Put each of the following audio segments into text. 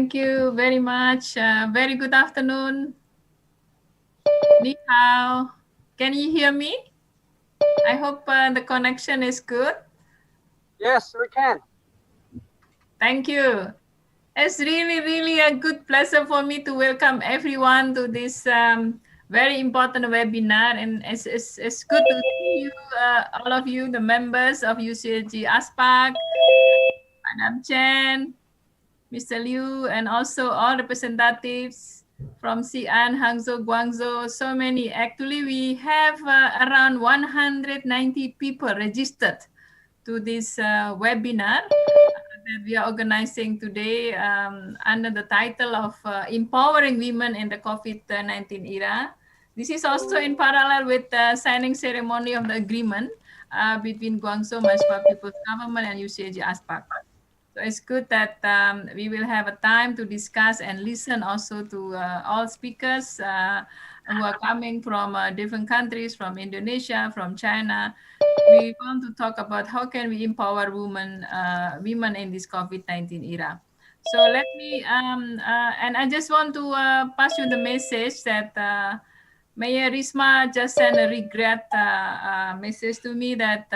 Thank you very much. Very good afternoon. Ni hao. Can you hear me? I hope the connection is good. Yes, we can. Thank you. It's really a good pleasure for me to welcome everyone to this very important webinar, and it's good to see you, all of you, the members of UCLG ASPAC, Madam Chen, Mr. Liu, and also all representatives from Xi'an, Hangzhou, Guangzhou, so many. Actually, we have around 190 people registered to this webinar that we are organizing today under the title of Empowering Women in the COVID-19 Era. This is also in parallel with the signing ceremony of the agreement between Guangzhou Municipal People's Government and UCAG ASPAC. So it's good that we will have a time to discuss and listen also to all speakers who are coming from different countries, from Indonesia, from China. We want to talk about how can we empower women in this COVID-19 era. So let me, and I just want to pass you the message that Mayor Risma just sent a regret message to me that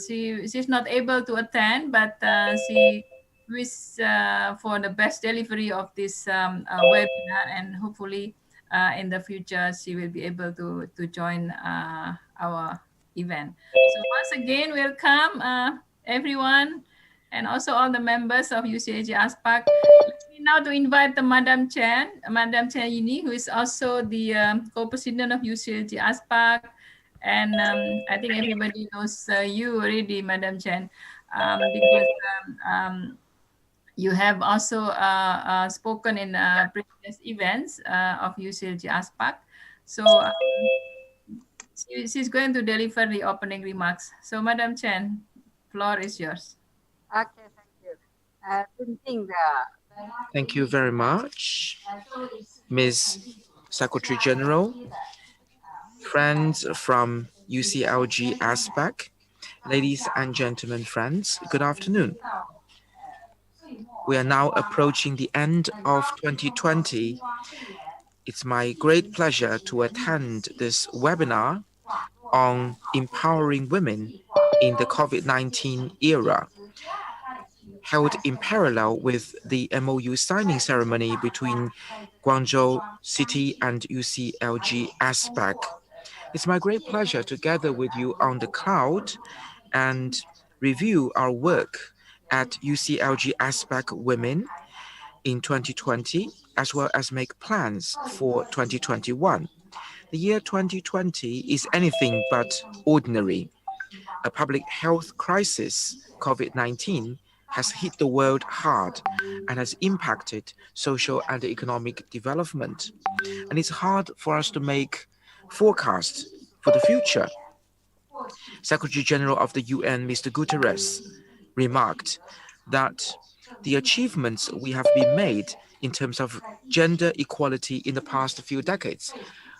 she's not able to attend, but she wishes for the best delivery of this webinar, and hopefully in the future she will be able to join our event. So once again, welcome everyone, and also all the members of UCAG ASPAC. Let me now to invite the Madam Chen Yini, who is also the co-president of UCAG ASPAC. And I think everybody knows you already, Madam Chen, because you have also spoken in previous events of UCLG ASPAC. So she's going to deliver the opening remarks. So Madam Chen, floor is yours. Okay, thank you. Thank you very much, Ms. Secretary General, friends from UCLG ASPAC, ladies and gentlemen, friends, good afternoon. We are now approaching the end of 2020. It's my great pleasure to attend this webinar on empowering women in the COVID-19 era, held in parallel with the MOU signing ceremony between Guangzhou City and UCLG ASPAC. It's my great pleasure to gather with you on the cloud and review our work at UCLG ASPAC Women in 2020, as well as make plans for 2021. The year 2020 is anything but ordinary. A public health crisis, COVID-19, has hit the world hard and has impacted social and economic development. And it's hard for us to make forecasts for the future. Secretary General of the UN, Mr. Guterres, remarked that the achievements we have been made in terms of gender equality in the past few decades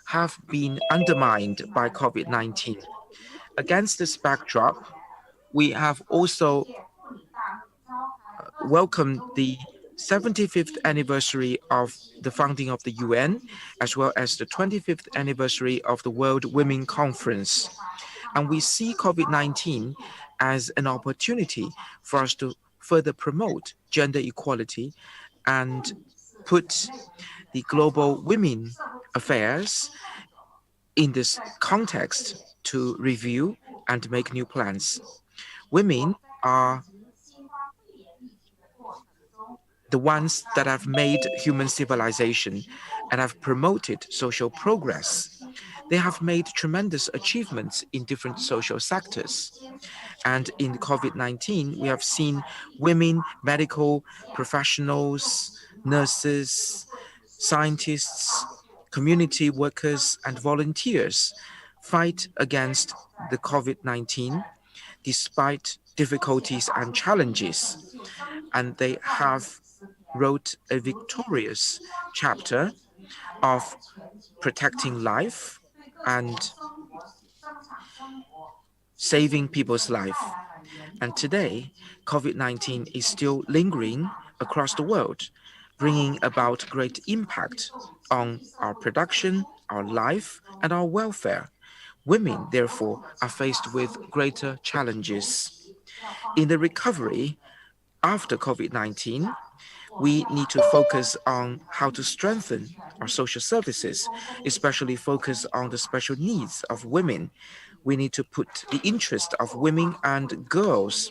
have been undermined by COVID-19. Against this backdrop, we have also welcomed the 75th anniversary of the founding of the UN, as well as the 25th anniversary of the World Women Conference. And we see COVID-19 as an opportunity for us to further promote gender equality and put the global women affairs in this context to review and make new plans. Women are the ones that have made human civilization and have promoted social progress. They have made tremendous achievements in different social sectors. And in COVID-19, we have seen women, medical professionals, nurses, scientists, community workers, and volunteers fight against the COVID-19 despite difficulties and challenges. And they have wrote a victorious chapter of protecting life and saving people's life. And today, COVID-19 is still lingering across the world. bringing about great impact on our production, our life, and our welfare. Women, therefore, are faced with greater challenges. In the recovery after COVID-19, we need to focus on how to strengthen our social services, especially focus on the special needs of women. We need to put the interest of women and girls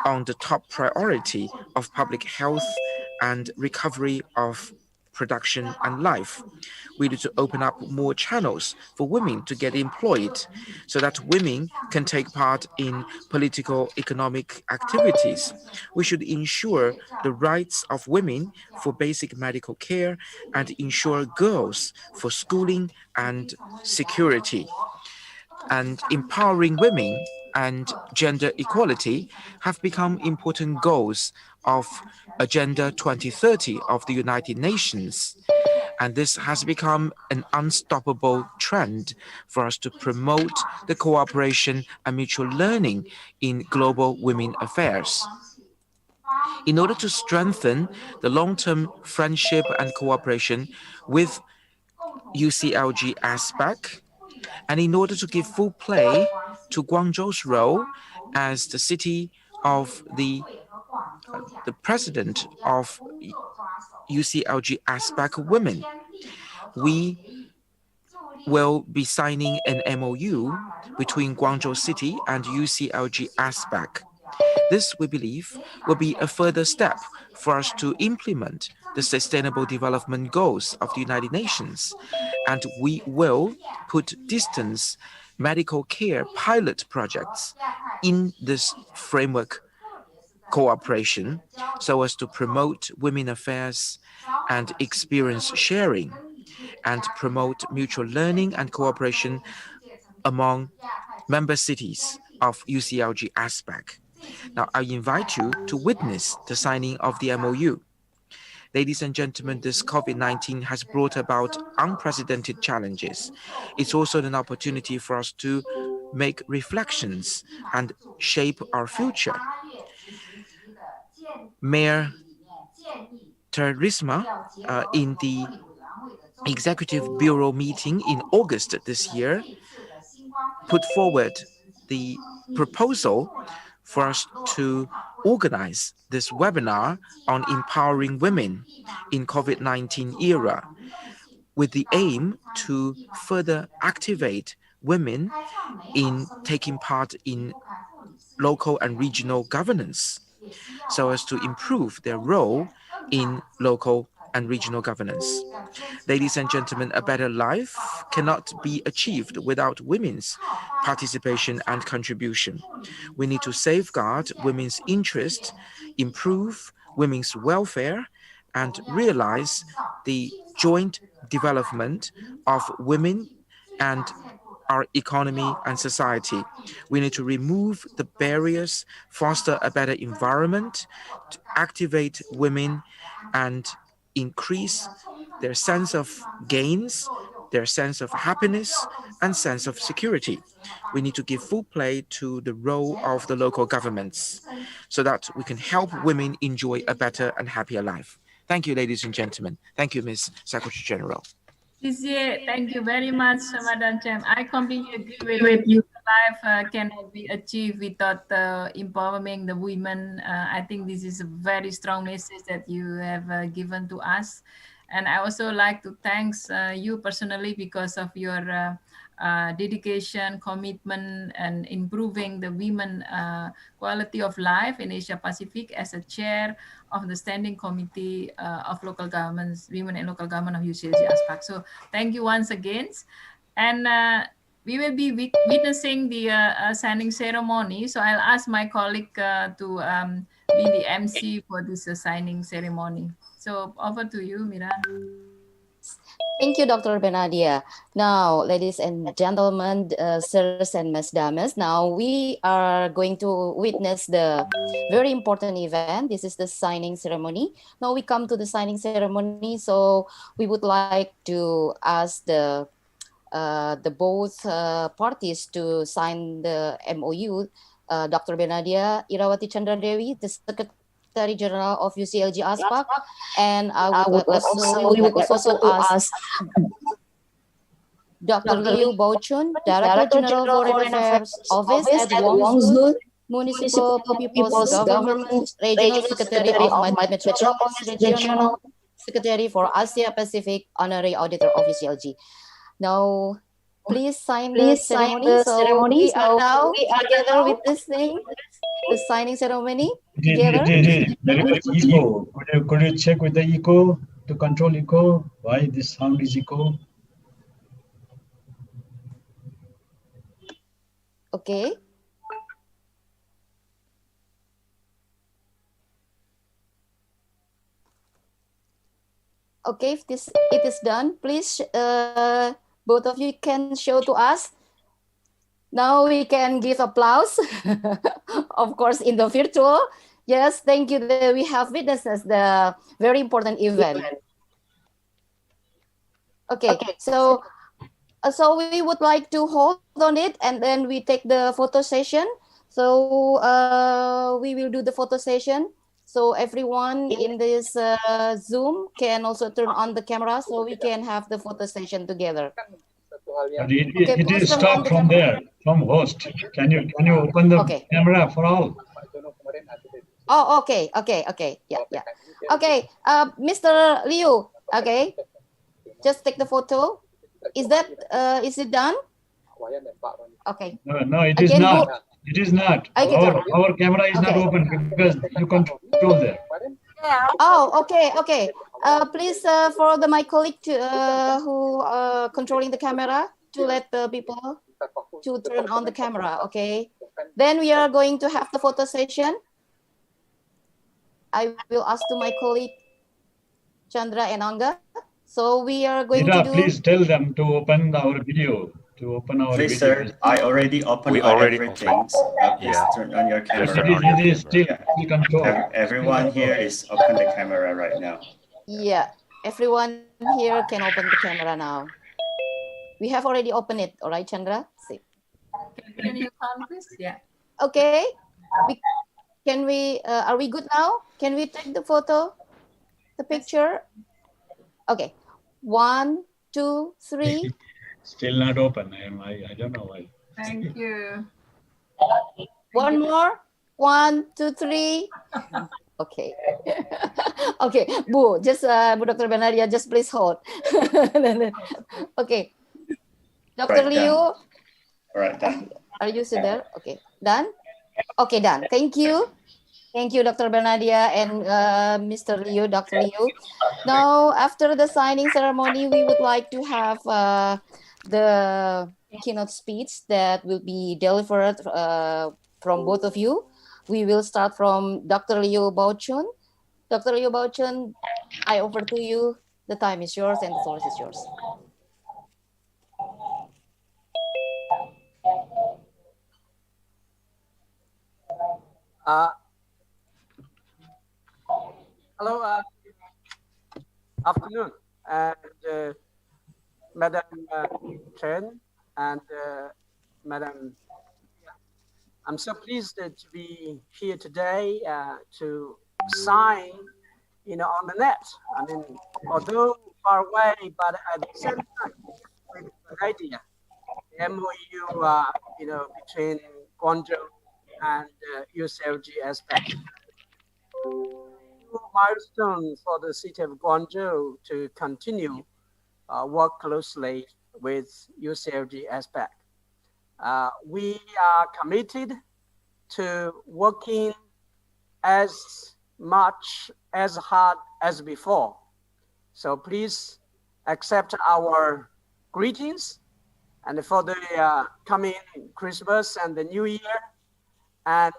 on the top priority of public health and recovery of production and life. We need to open up more channels for women to get employed so that women can take part in political economic activities. We should ensure the rights of women for basic medical care and ensure girls for schooling and security. And empowering women and gender equality have become important goals of Agenda 2030 of the United Nations. And this has become an unstoppable trend for us to promote the cooperation and mutual learning in global women affairs. In order to strengthen the long-term friendship and cooperation with UCLG ASPAC, and in order to give full play to Guangzhou's role as the city of the president of UCLG ASPAC Women, we will be signing an MOU between Guangzhou City and UCLG ASPAC. This, we believe, will be a further step for us to implement the Sustainable Development Goals of the United Nations, and we will put distance medical care pilot projects in this framework cooperation so as to promote women affairs and experience sharing and promote mutual learning and cooperation among member cities of UCLG ASPAC. Now, I invite you to witness the signing of the MOU. Ladies and gentlemen, this COVID-19 has brought about unprecedented challenges. It's also an opportunity for us to make reflections and shape our future. Mayor Terisma, in the Executive Bureau meeting in August this year, put forward the proposal for us to organize this webinar on empowering women in COVID-19 era with the aim to further activate women in taking part in local and regional governance so as to improve their role in local and regional governance. Ladies and gentlemen, a better life cannot be achieved without women's participation and contribution. We need to safeguard women's interests, improve women's welfare, and realize the joint development of women and our economy and society. We need to remove the barriers, foster a better environment, to activate women and increase their sense of gains, their sense of happiness, and sense of security. We need to give full play to the role of the local governments so that we can help women enjoy a better and happier life. Thank you, ladies and gentlemen. Thank you, Ms. Secretary General. Thank you very much, Madam Chem. I completely agree with you. Life cannot be achieved without empowering the women. I think this is a very strong message that you have given to us. And I also like to thank you personally because of your dedication, commitment, and improving the women quality of life in Asia Pacific as a chair of the Standing Committee of Local Governments, Women and Local Government of UCLG ASPAC. So thank you once again. And we will be witnessing the signing ceremony. So I'll ask my colleague to be the MC for this signing ceremony. So over to you, Mira. Thank you, Dr. Benadia. Now, ladies and gentlemen, sirs and Ms. Dames, now we are going to witness the very important event. This is the signing ceremony. Now we come to the signing ceremony, so we would like to ask the both parties to sign the MOU. Dr. Benadia Irawati Chandra Dewi, the Secretary General of UCLG ASPAC, and we would like also to ask Dr. Liu Baochun, Director General Foreign Affairs Office at Guangzhou Municipal People's Government, Regional Secretary of Metropolis Regional Secretary for Asia Pacific, Honorary Auditor of UCLG. Now, please sign the ceremony. So we are now together with this thing, the signing ceremony together. There is echo. Could you check with the echo to control echo? Why this sound is echo? Okay. Okay, if it is done, please both of you can show to us. Now we can give applause, of course, in the virtual. Yes, thank you that we have witnesses the very important event. Okay, so we would like to hold on it and then we take the photo session. So we will do the photo session. So everyone in this Zoom can also turn on the camera so we can have the photo session together. But it is stopped from there, from host. Can you open the camera for all? Oh, okay. Yeah. Okay, Mr. Liu, okay, just take the photo. Is it done? Okay. No, it is not. It is not. Our camera is not open because you control there. Oh, okay. Please follow my colleague who controlling the camera to let the people to turn on the camera. Okay. Then we are going to have the photo session. I will ask to my colleague Chandra and Anga. So we are going to do. Please tell them to open our video. Please, sir. I already opened everything. Please turn on your camera. It is still controlled. Everyone here is open the camera right now. Yeah, everyone here can open the camera now. We have already opened it. All right, Chandra. See. Can you count this? Yeah. Okay. Are we good now? Can we take the photo, the picture? Okay. 1, 2, 3. Still not open. I don't know why. Thank you. One more. 1, 2, 3. Okay. Okay. Bu, just Bu Dr. Benadia, just please hold. Okay. Dr. Liu. All right, done. Are you still there? Okay. Done? Okay, done. Thank you. Thank you, Dr. Benadia and Mr. Liu, Dr. Liu. Now, after the signing ceremony, we would like to have the keynote speech that will be delivered from both of you. We will start from Dr. Liu Baochun. Dr. Liu Baochun, I offer to you. The time is yours and the floor is yours. Hello, afternoon, and Madam Chen and Madam. I'm so pleased to be here today to sign, on the net. I mean, although far away, but at the same time, with an idea, the MOU, between Guangzhou and UCLG aspect. Milestone for the city of Guangzhou to continue work closely with UCLG aspect. We are committed to working as much as hard as before. So please accept our greetings and for the coming Christmas and the New Year. And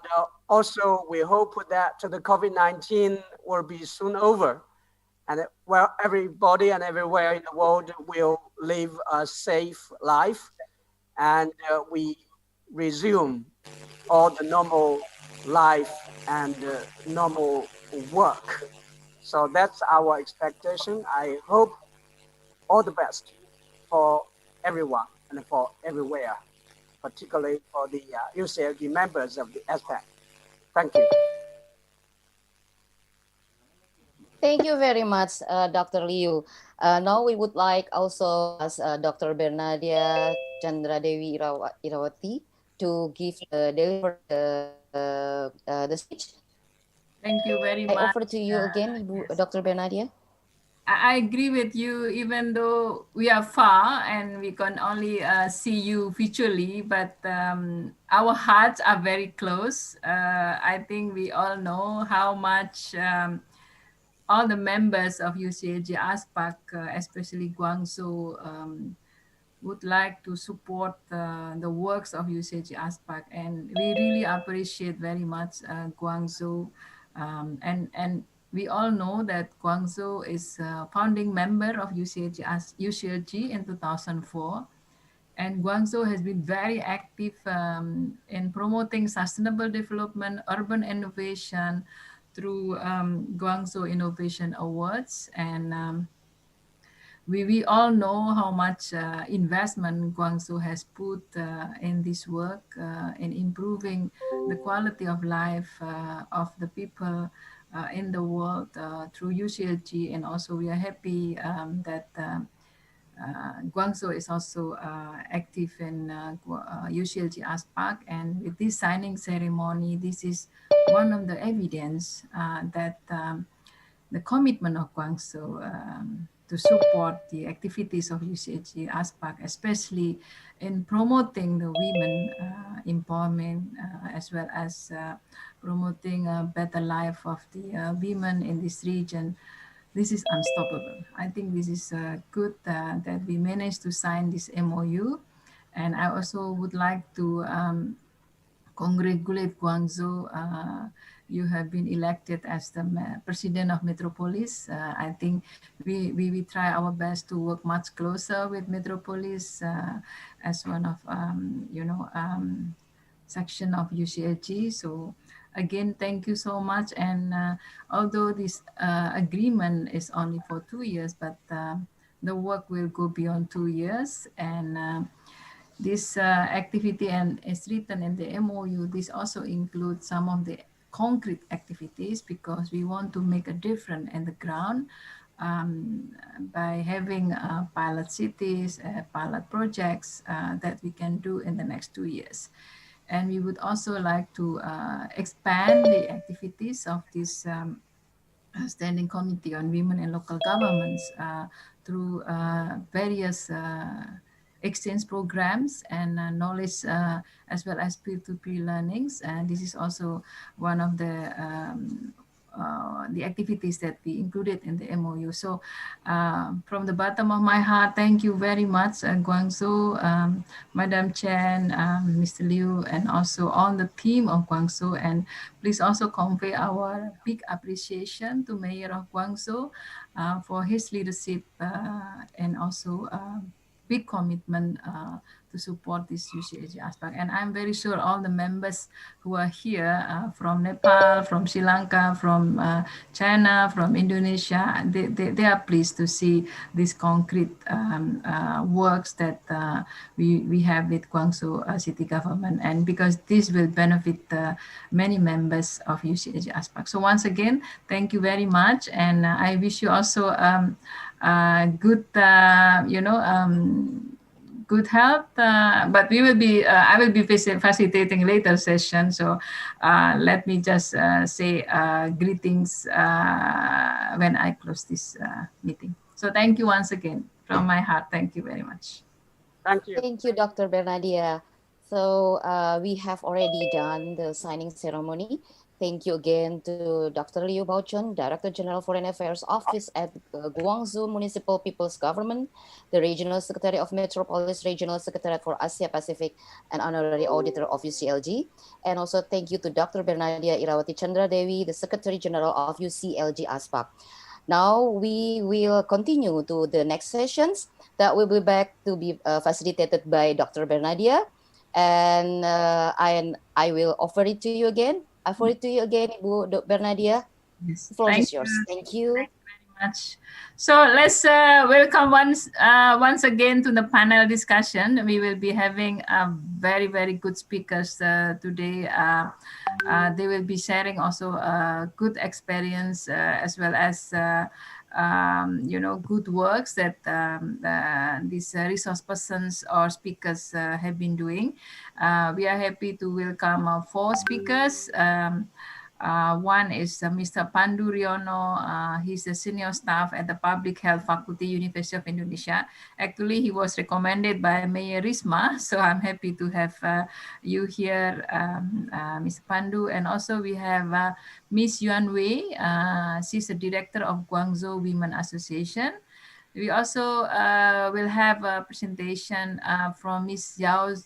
also, we hope that the COVID-19 will be soon over, and where everybody and everywhere in the world will live a safe life, and we resume all the normal life and normal work. So that's our expectation. I hope all the best for everyone and for everywhere, particularly for the UCLG members of the ASPAC. Thank you. Thank you very much, Dr. Liu. Now we would like also as Dr. Bernadia Chandra Dewi Irawati to give deliver the speech. Thank you very I much. offer to you again, Yes. Dr. Bernadia. I agree with you, even though we are far and we can only see you virtually, but our hearts are very close. I think we all know how much all the members of UCLG ASPAC, especially Guangzhou, would like to support the works of UCLG ASPAC. And we really appreciate very much Guangzhou. And we all know that Guangzhou is a founding member of UCLG, UCLG in 2004. And Guangzhou has been very active in promoting sustainable development, urban innovation through Guangzhou Innovation Awards. And we all know how much investment Guangzhou has put in this work in improving the quality of life of the people in the world through UCLG. And also we are happy that Guangzhou is also active in UCLG ASPAC. And with this signing ceremony, this is one of the evidence that the commitment of Guangzhou to support the activities of UCLG ASPAC, especially in promoting the women empowerment as well as promoting a better life of the women in this region. This is unstoppable. I think this is good that we managed to sign this MOU. And I also would like to congratulate Guangzhou. You have been elected as the president of Metropolis. I think we try our best to work much closer with Metropolis as one of, section of UCLG. So again, thank you so much. And although this agreement is only for 2 years, but the work will go beyond 2 years. And this activity and is written in the MOU. This also includes some of the concrete activities because we want to make a difference in the ground by having pilot cities, pilot projects that we can do in the next 2 years. And we would also like to expand the activities of this Standing Committee on Women and Local Governments through various exchange programs and knowledge as well as peer-to-peer learnings. And this is also one of the activities that we included in the MOU. So from the bottom of my heart, thank you very much, Guangzhou, Madam Chen, Mr. Liu, and also all the team of Guangzhou. And please also convey our big appreciation to Mayor of Guangzhou for his leadership and also big commitment to support this UCLG aspect. And I'm very sure all the members who are here from Nepal, from Sri Lanka, from China, from Indonesia, they are pleased to see these concrete works that we have with Guangzhou city government. And because this will benefit many members of UCLG aspect. So once again, thank you very much. And I wish you also good, good health, but we will be, I will be facilitating later session. So let me just say greetings when I close this meeting. So thank you once again from my heart. Thank you very much. Thank you. Thank you, Dr. Bernadia. So we have already done the signing ceremony. Thank you again to Dr. Liu Baochun, Director General Foreign Affairs Office at Guangzhou Municipal People's Government, the Regional Secretary of Metropolis Regional Secretariat for Asia Pacific, and Honorary Auditor of UCLG. And also thank you to Dr. Bernadia Irawati Chandra Dewi, the Secretary General of UCLG ASPAC. Now we will continue to the next sessions that will be back to be facilitated by Dr. Bernadia. And I will offer it to you again. I offer it to you again, Ibu Bernadia. Yes. The floor is yours. Thank you. Thank you very much. So let's welcome once again to the panel discussion. We will be having very, very good speakers today. They will be sharing also good experience as well as good works that these resource persons or speakers have been doing. We are happy to welcome 4 speakers. One is Mr. Pandu Riono. He's a senior staff at the Public Health Faculty, University of Indonesia. Actually, he was recommended by Mayor Risma, so I'm happy to have you here, Mr. Pandu. And also we have Miss Yuan Wei. She's the director of Guangzhou Women Association. We also will have a presentation from Miss Yao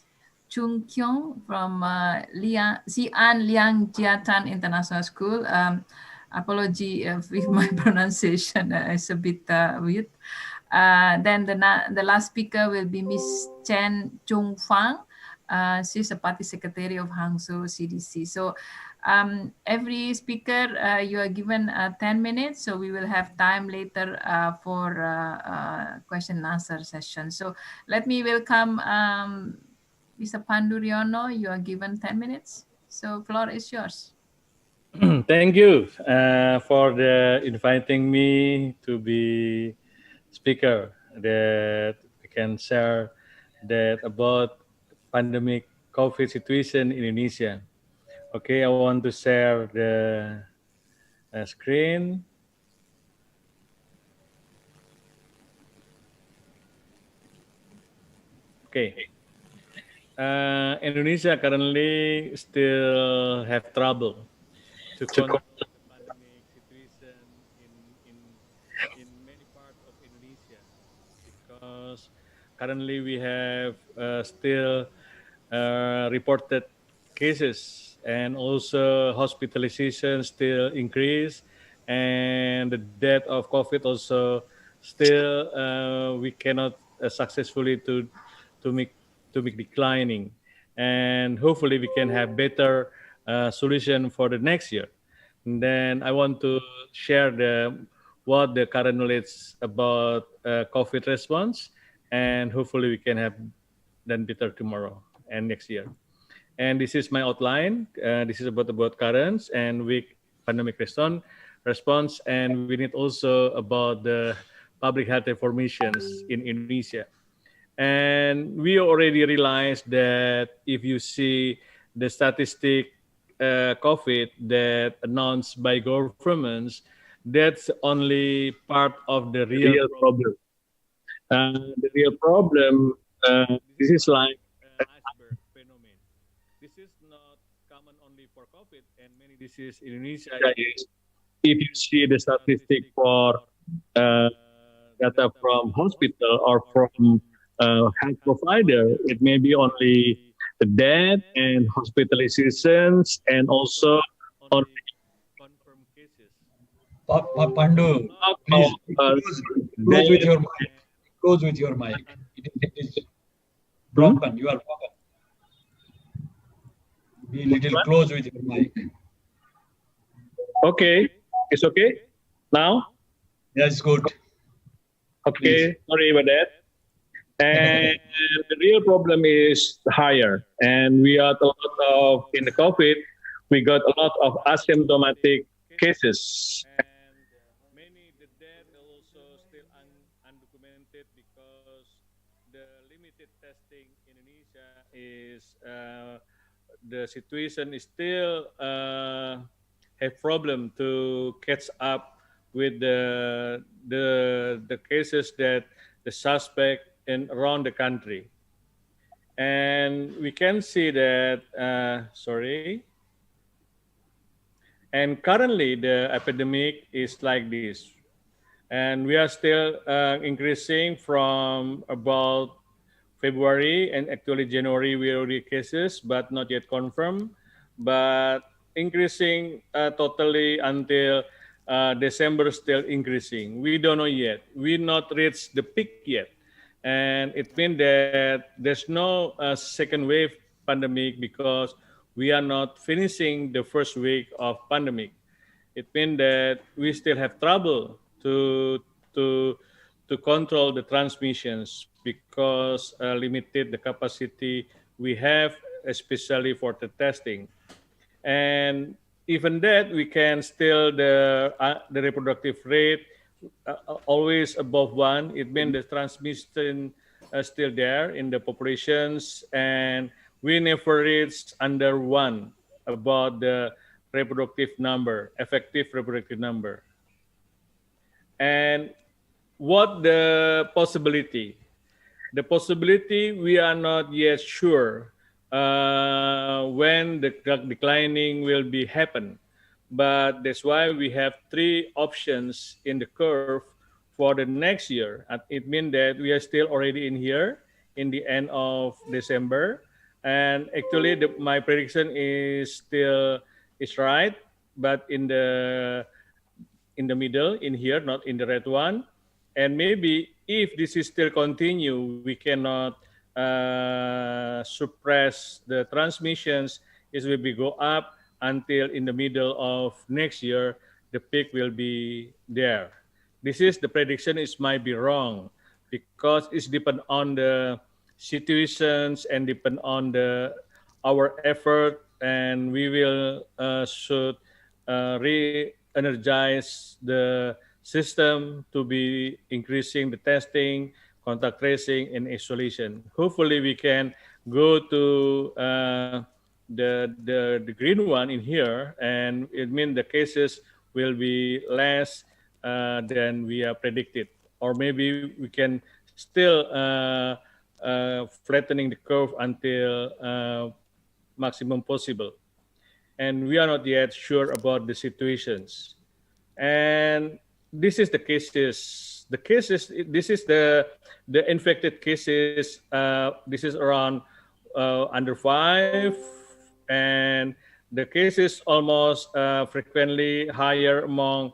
Chung Kyung from Xi'an Liang Jiatan International School. Apology if my pronunciation is a bit weird. Then the last speaker will be Miss Chen Chung Fang. She's a party secretary of Hangzhou CDC. So every speaker, you are given 10 minutes. So we will have time later for question and answer session. So let me welcome Mr. Pandu Riono. You are given 10 minutes. So floor is yours. Thank you for inviting me to be speaker that we can share that about pandemic COVID situation in Indonesia. Okay, I want to share the screen. Okay. Indonesia currently still have trouble to control the pandemic situation in many parts of Indonesia, because currently we have still reported cases, and also hospitalization still increase, and the death of COVID also still we cannot successfully to make declining, and hopefully we can have better solution for the next year. And then I want to share what the current knowledge about COVID response, and hopefully we can have then better tomorrow and next year. And this is my outline. This is about currents and weak pandemic response, and we need also about the public health informations in Indonesia. And we already realized that if you see the statistic COVID that announced by governments, that's only part of the real problem. The real problem, this is like iceberg phenomenon. This is not common only for COVID and many diseases in Indonesia. If you see the statistic for data from hospital or from health provider, it may be only the death and hospitalizations and also only confirmed cases. Pandu, please close with your mic. Close with your mic. It is broken. You are broken. Be a little close with your mic. Okay, it's okay now. That's good. Okay, please. Sorry about that. And the real problem is higher, and we got a lot of in the COVID. We got a lot of asymptomatic cases, and many the death also still undocumented because the limited testing in Indonesia is the situation is still have problem to catch up with the cases that the suspect in around the country. And we can see that, and currently the epidemic is like this. And we are still increasing from about February, and actually January we already cases, but not yet confirmed, but increasing totally until December, still increasing. We don't know yet. We not reached the peak yet. And it means that there's no second wave pandemic because we are not finishing the first week of pandemic. It means that we still have trouble to to to control the transmissions because limited the capacity we have, especially for the testing. And even that, we can still the reproductive rate always above one. It means the transmission still there in the populations, and we never reach under one about the reproductive number, effective reproductive number. And what the possibility? The possibility we are not yet sure when the declining will be happen, but that's why we have three options in the curve for the next year. It means that we are still already in here in the end of December, and actually my prediction is still is right, but in the middle in here, not in the red one. And maybe if this is still continue, we cannot suppress the transmissions. It will be go up until in the middle of next year, the peak will be there. This is the prediction. It might be wrong because it's depend on the situations and depend on the our effort, and we will should re-energize the system to be increasing the testing, contact tracing, and isolation. Hopefully, we can go to the green one in here, and it means the cases will be less than we are predicted, or maybe we can still flattening the curve until maximum possible. And we are not yet sure about the situations. And this is the cases. The cases. This is the infected cases. This is around under 5, and the cases almost frequently higher among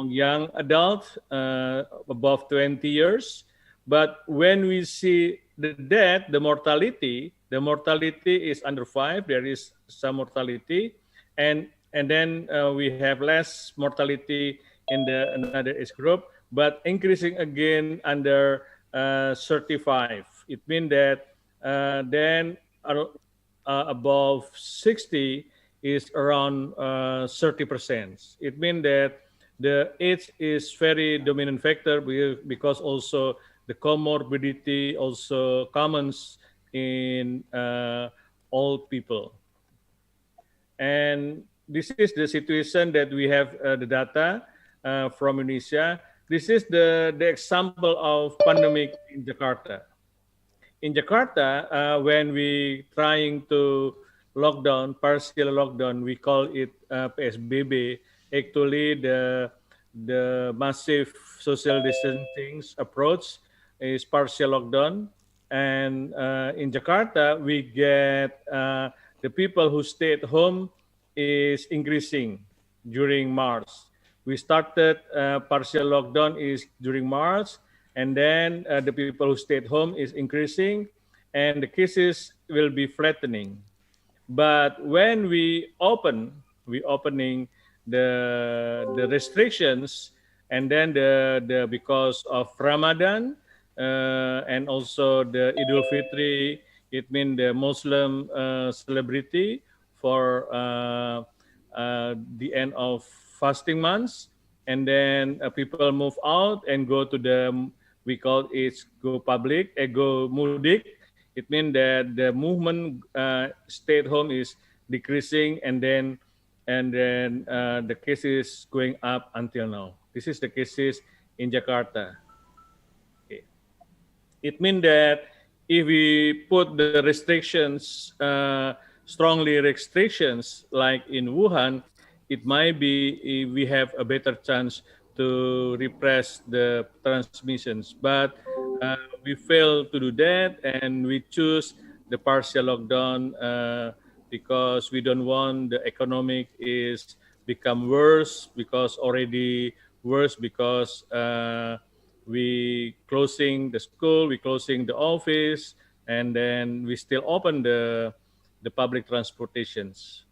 young adults above 20 years. But when we see the death, the mortality is under 5. There is some mortality, and then we have less mortality in the another age group, but increasing again under 35. It means that then above 60 is around 30%. It means that the age is very dominant factor because also the comorbidity also commons in all people. And this is the situation that we have the data from Indonesia. This is the example of pandemic in Jakarta. In Jakarta, when we trying to lockdown, partial lockdown, we call it PSBB. Actually, the massive social distancing approach is partial lockdown. And in Jakarta, we get the people who stay at home is increasing during March. We started partial lockdown is during March, and then the people who stay at home is increasing, and the cases will be flattening. But when we opening the restrictions, and then the because of Ramadan and also the Idul Fitri, it means the Muslim celebrity for the end of fasting months, and then people move out and go to we call it go public, go mudik. It means that the movement stay at home is decreasing, and then the cases going up until now. This is the cases in Jakarta. Okay. It means that if we put the restrictions, strongly restrictions, like in Wuhan, it might be we have a better chance to repress the transmissions. But we fail to do that, and we choose the partial lockdown because we don't want the economic is become worse, because already worse because we closing the school, we closing the office, and then we still open the public transportations.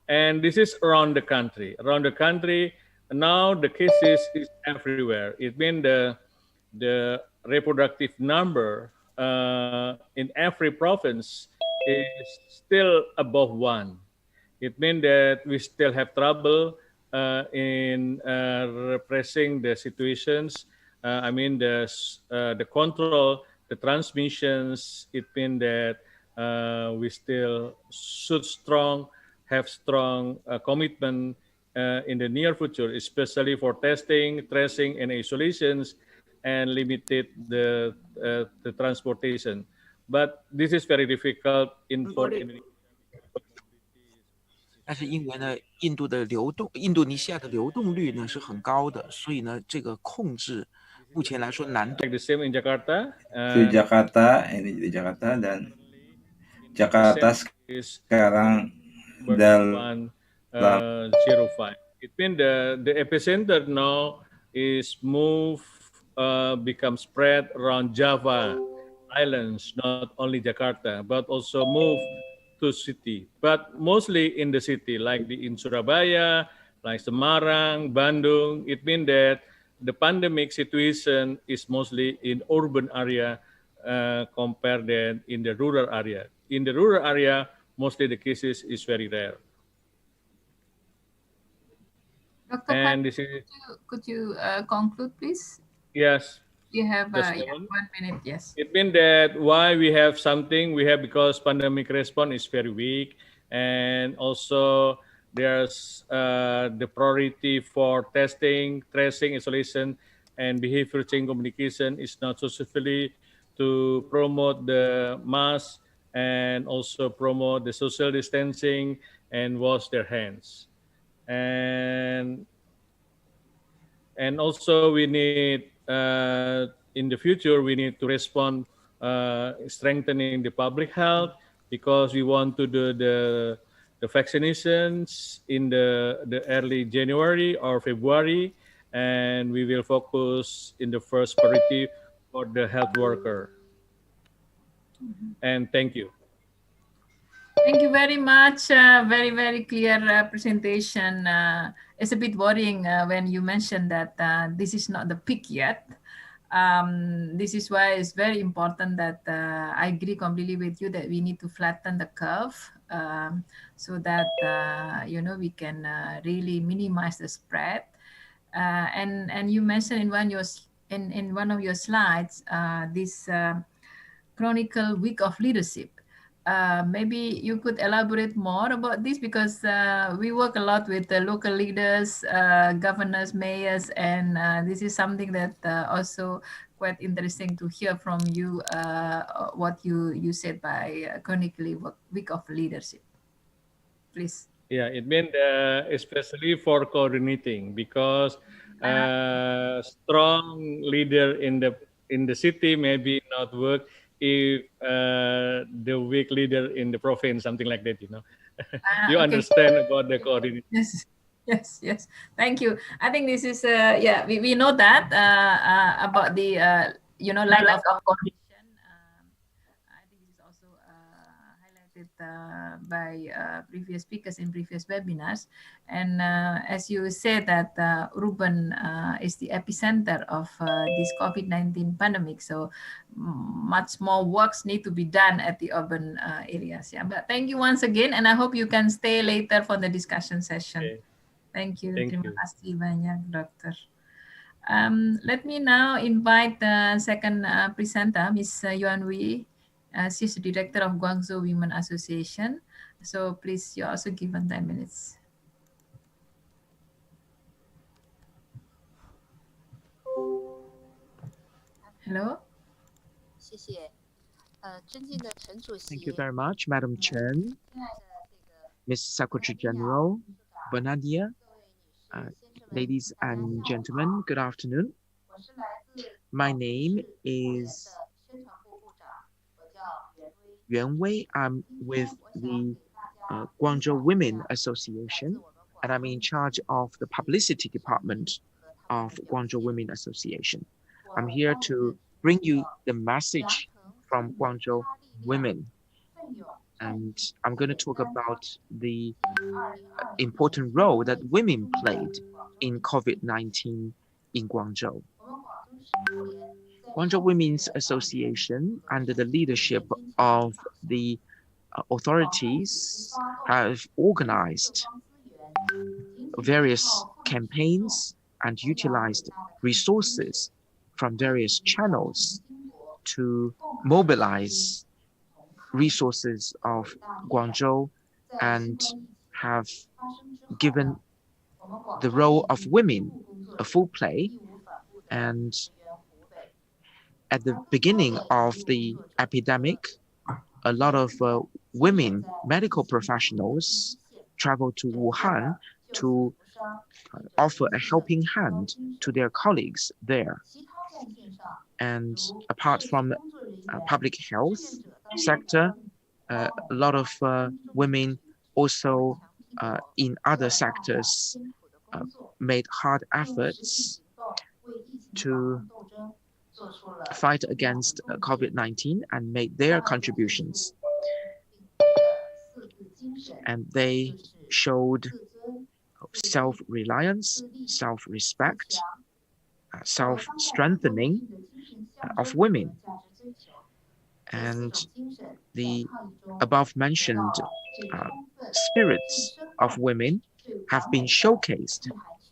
And this is around the country. Around the country, now the cases is everywhere. It means the reproductive number in every province is still above one. It means that we still have trouble in repressing the situations. I mean the control, the transmissions. It means that we still should have strong commitment in the near future, especially for testing, tracing, and isolations, and limited the transportation. But this is very difficult in for Indonesia. 但是因为呢，印度尼西亚的流动率呢是很高的，所以呢，这个控制目前来说难度。Like the same in Jakarta. Di Jakarta, ini di Jakarta dan Jakarta sekarang dalam 105. It means the epicenter now is become spread around Java Islands, not only Jakarta, but also move to city, but mostly in the city, like in Surabaya, like Semarang, Bandung. It means that the pandemic situation is mostly in urban area compared than in the rural area. In the rural area, mostly the cases is very rare. Dr. And Pandu, this is, could you conclude, please? yes. You have Just 1 minute, yes. It means that why we have something, we have because pandemic response is very weak, and also there's the priority for testing, tracing, isolation, and behavior change communication is not sufficiently to promote the mask and also promote the social distancing and wash their hands. And also we need in the future we need to respond strengthening the public health, because we want to do the vaccinations in the early January or February, and we will focus in the first priority for the health worker. And thank you. Thank you very much. Very, very clear presentation. It's a bit worrying when you mentioned that this is not the peak yet. This is why it's very important that I agree completely with you that we need to flatten the curve so that we can really minimize the spread. And you mentioned in one of your slides this chronicle week of leadership. Maybe you could elaborate more about this, because we work a lot with the local leaders, governors, mayors, and this is something that also quite interesting to hear from you, what you said by chronically week of leadership. Please. Yeah, it means especially for coordinating, because strong leader in the city maybe not work if the weak leader in the province, something like that, you understand about the coordination. Yes. Thank you. I think this is we know that about the lack of coordination. I think this is also highlighted by previous speakers in previous webinars. And as you said that urban is the epicenter of this COVID-19 pandemic, so much more works need to be done at the urban areas. Yeah, but thank you once again, and I hope you can stay later for the discussion session. Okay. Thank you. Thank Terima you. kasih banyak, Dokter. Let me now invite the second presenter, Ms. Yuan Wei. She's the director of Guangzhou Women Association. So please, you're also given 10 minutes. Hello. Thank you very much, Madam Chen, Ms. Secretary General Bernadia, ladies and gentlemen, good afternoon. My name is Yuan Wei. I'm with the Guangzhou Women Association, and I'm in charge of the publicity department of Guangzhou Women Association. I'm here to bring you the message from Guangzhou women. And I'm going to talk about the important role that women played in COVID-19 in Guangzhou. Guangzhou Women's Association, under the leadership of the authorities, have organized various campaigns and utilized resources from various channels to mobilize resources of Guangzhou and have given the role of women a full play. And at the beginning of the epidemic, a lot of women medical professionals traveled to Wuhan to offer a helping hand to their colleagues there. And apart from public health sector, a lot of women also in other sectors made hard efforts to fight against COVID-19 and made their contributions. And they showed self-reliance, self-respect, self-strengthening of women. And the above-mentioned spirits of women have been showcased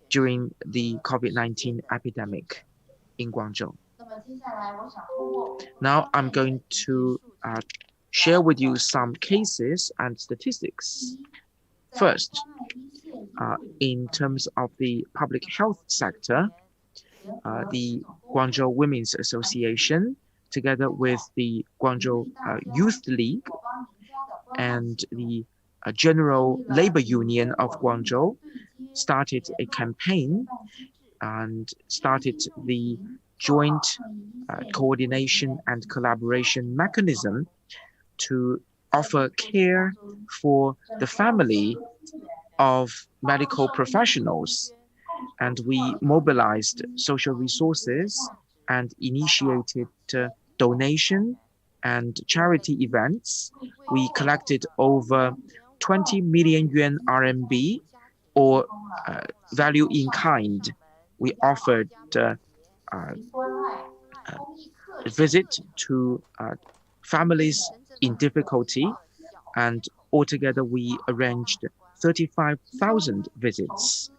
during the COVID-19 epidemic in Guangzhou. Now I'm going to share with you some cases and statistics. First, in terms of the public health sector, the Guangzhou Women's Association, together with the Guangzhou Youth League and the General Labor Union of Guangzhou, started a campaign and started the joint coordination and collaboration mechanism to offer care for the family of medical professionals. And we mobilized social resources and initiated donation and charity events. We collected over 20 million yuan RMB or value in kind. We offered a visit to families in difficulty, and altogether we arranged 35,000 visits,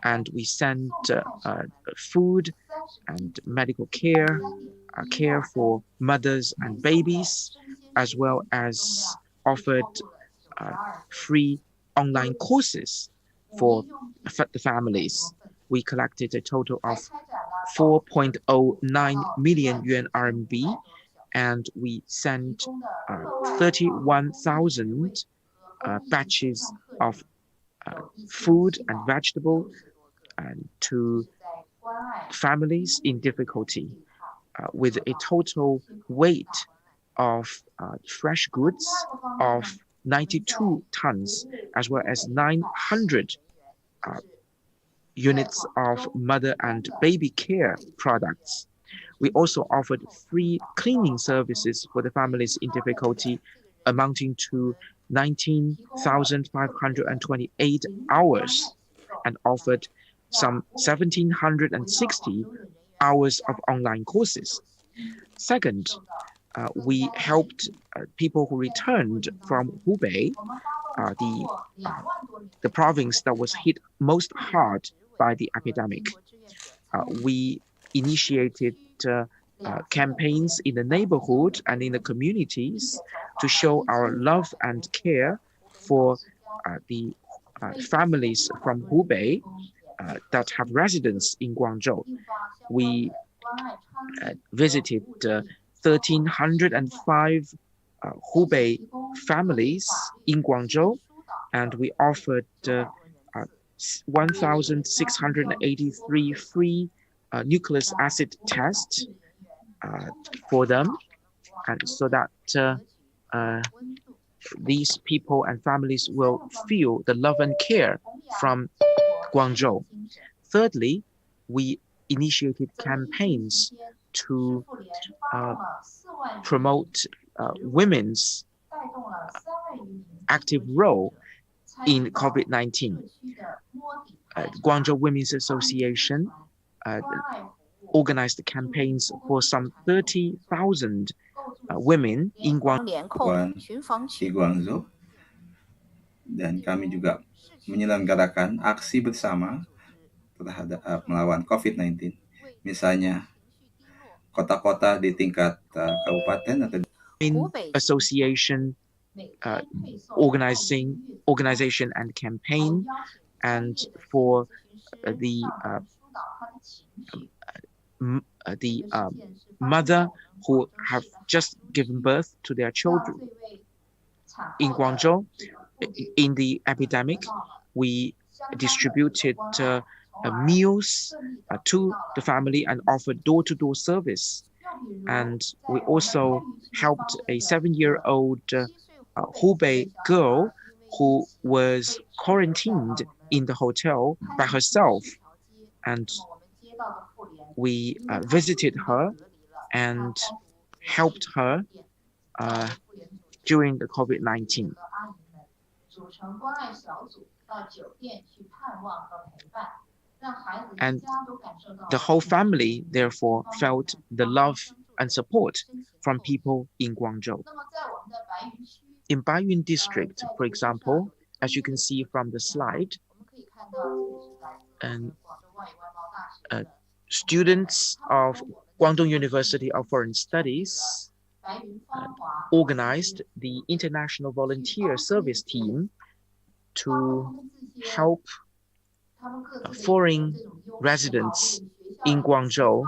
and we sent food and medical care, care for mothers and babies, as well as offered free online courses for the families. We collected a total of 4.09 million yuan RMB, and we sent 31,000 batches of food and vegetable to families in difficulty, with a total weight of fresh goods of 92 tons, as well as 900 units of mother and baby care products. We also offered free cleaning services for the families in difficulty, amounting to 19,528 hours, and offered some 1,760 hours of online courses. Second, we helped people who returned from Hubei, the province that was hit most hard by the epidemic. We initiated campaigns in the neighborhood and in the communities to show our love and care for the families from Hubei that have residence in Guangzhou. We visited 1,305 Hubei families in Guangzhou, and we offered 1,683 free nucleic acid tests for them, and so that these people and families will feel the love and care from Guangzhou. Thirdly, we initiated campaigns to promote women's active role in COVID-19. Guangzhou Women's Association organized campaigns for some 30,000 women in Guangzhou. Dan kami juga menyelenggarakan aksi bersama terhadap melawan COVID-19. Misalnya kota-kota di tingkat kabupaten atau association organization and campaign, and for the mother who have just given birth to their children. In Guangzhou, in the epidemic, we distributed meals to the family and offered door-to-door service. And we also helped a 7-year-old Hubei girl who was quarantined in the hotel by herself. And we visited her and helped her during the COVID-19. And the whole family, therefore, felt the love and support from people in Guangzhou. In Baiyun district, for example, as you can see from the slide, and students of Guangdong University of Foreign Studies organized the International Volunteer Service Team to help foreign residents in Guangzhou,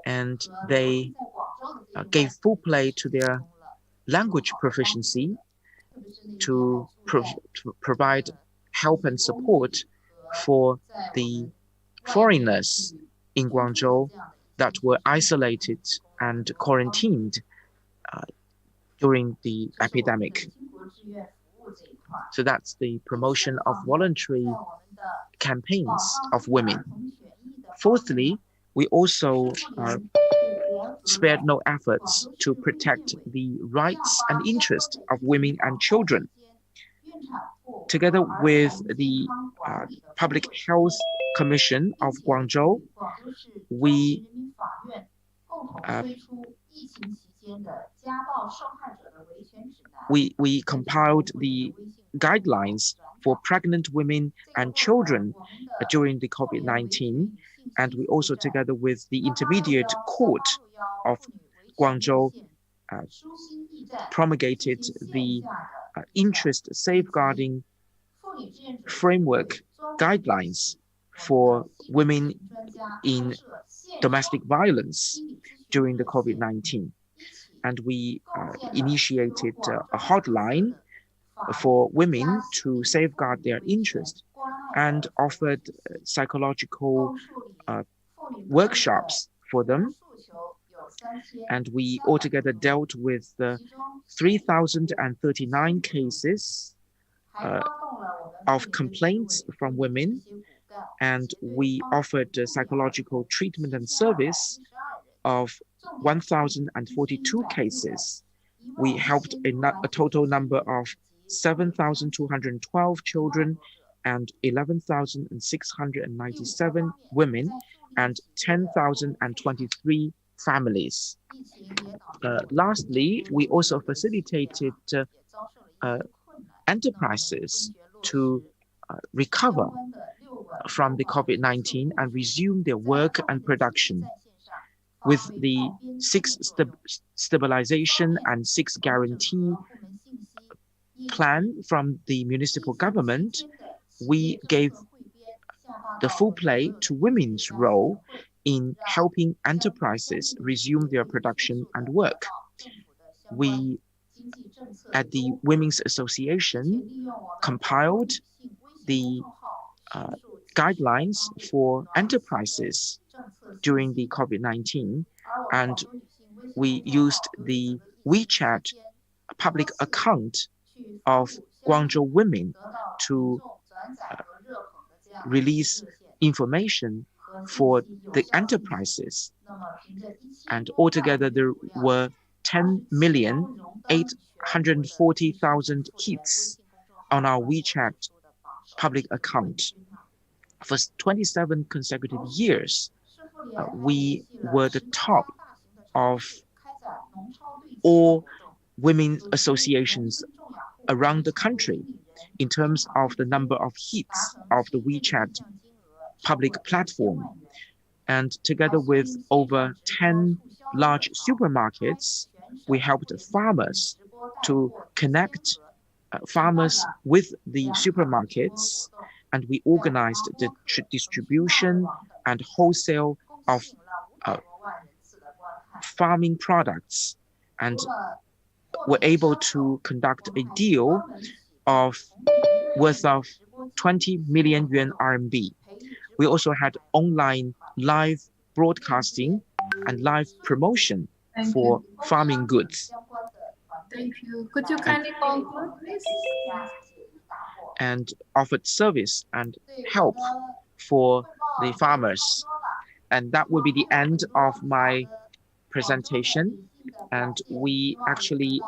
and they gave full play to their language proficiency to provide help and support for the foreigners in Guangzhou that were isolated and quarantined during the epidemic. So that's the promotion of voluntary campaigns of women. Fourthly, we also spared no efforts to protect the rights and interests of women and children. Together with the Public Health Commission of Guangzhou, we compiled the guidelines for pregnant women and children during the COVID-19, and we also, together with the Intermediate Court of Guangzhou, promulgated the interest safeguarding framework guidelines for women in domestic violence during the COVID-19. And we initiated a hotline for women to safeguard their interest and offered psychological workshops for them. And we altogether dealt with 3,039 cases of complaints from women, and we offered psychological treatment and service of 1,042 cases. We helped a total number of 7,212 children and 11,697 women and 10,023 families. Lastly, we also facilitated enterprises to recover from the COVID-19 and resume their work and production. With the 6 stabilization and 6 guarantee plan from the municipal government, we gave the full play to women's role in helping enterprises resume their production and work. We, at the Women's Association, compiled the guidelines for enterprises during the COVID-19, and we used the WeChat public account of Guangzhou women to release information for the enterprises. And altogether, there were 10,840,000 hits on our WeChat public account. for 27 consecutive years, we were the top of all women associations around the country in terms of the number of hits of the WeChat public platform. And together with over 10 large supermarkets, we helped farmers to connect farmers with the supermarkets, and we organized the distribution and wholesale of farming products, and were able to conduct a deal worth of 20 million yuan RMB. We also had online live broadcasting and live promotion for farming goods. Thank you. Could you kindly conclude, please? And offered service and help for the farmers. And that will be the end of my presentation. And we actually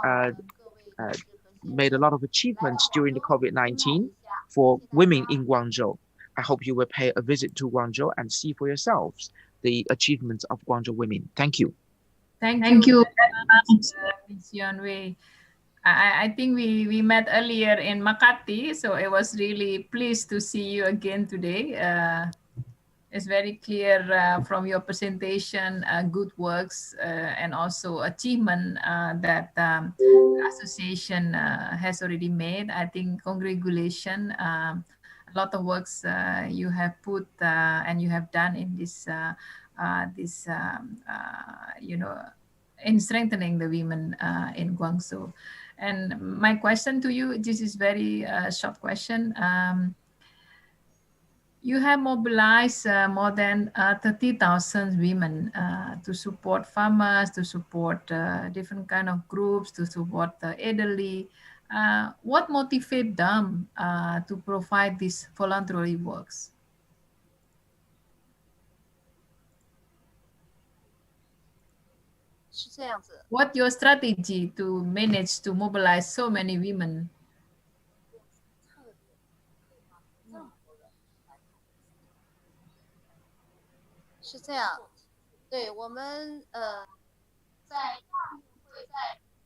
made a lot of achievements during the COVID-19 for women in Guangzhou. I hope you will pay a visit to Guangzhou and see for yourselves the achievements of Guangzhou women. Thank you. Thank you very much, Ms. Yunwei. I think we met earlier in Makati, so I was really pleased to see you again today. It's very clear from your presentation, good works and also achievement that the association has already made. I think congratulations. A lot of works you have put and you have done in this, in strengthening the women in Guangzhou. And my question to you, this is very short question. You have mobilized more than 30,000 women to support farmers, to support different kind of groups, to support the elderly. What motivates them to provide these voluntary works? What's your strategy to manage to mobilize so many women?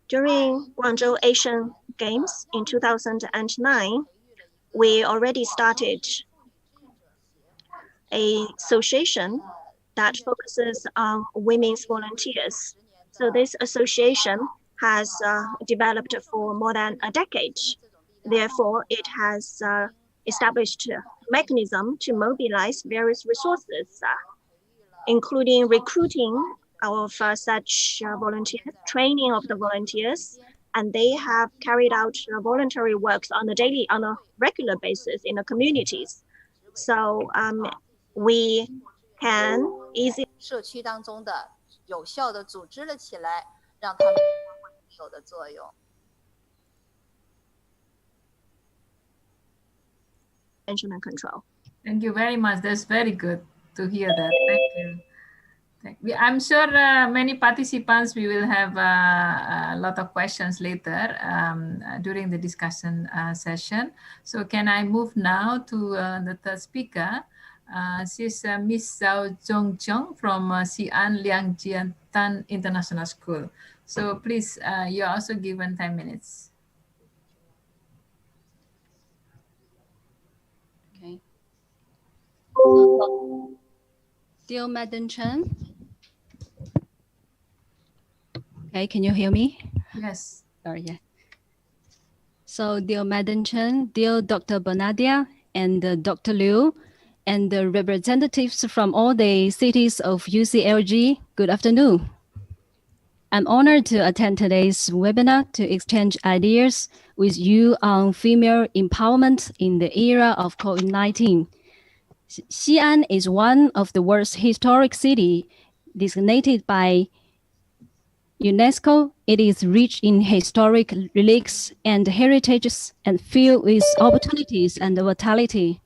During Guangzhou Asian Games in 2009, we already started an association that focuses on women's volunteers. So this association has developed for more than a decade. Therefore, it has established a mechanism to mobilize various resources, including recruiting of such volunteers, training of the volunteers, and they have carried out voluntary works on a regular basis in the communities. So we can easily 社区当中的有效的组织了起来，让他们有的作用。and control. Thank you very much. That's very good to hear that. Thank you. I'm sure many participants, we will have a lot of questions later during the discussion session. So can I move now to the third speaker? She's Miss Zhao Zhongcheng from Xi'an Liangjian International School. So please, you're also given 10 minutes. Okay. Dear Madam Chen. Okay, can you hear me? Yes. Sorry, yeah. So dear Madam Chen, dear Dr. Bonadia and Dr. Liu, and the representatives from all the cities of UCLG, good afternoon. I'm honored to attend today's webinar to exchange ideas with you on female empowerment in the era of COVID-19. Xi'an is one of the world's historic cities designated by UNESCO. It is rich in historic relics and heritages and filled with opportunities and vitality.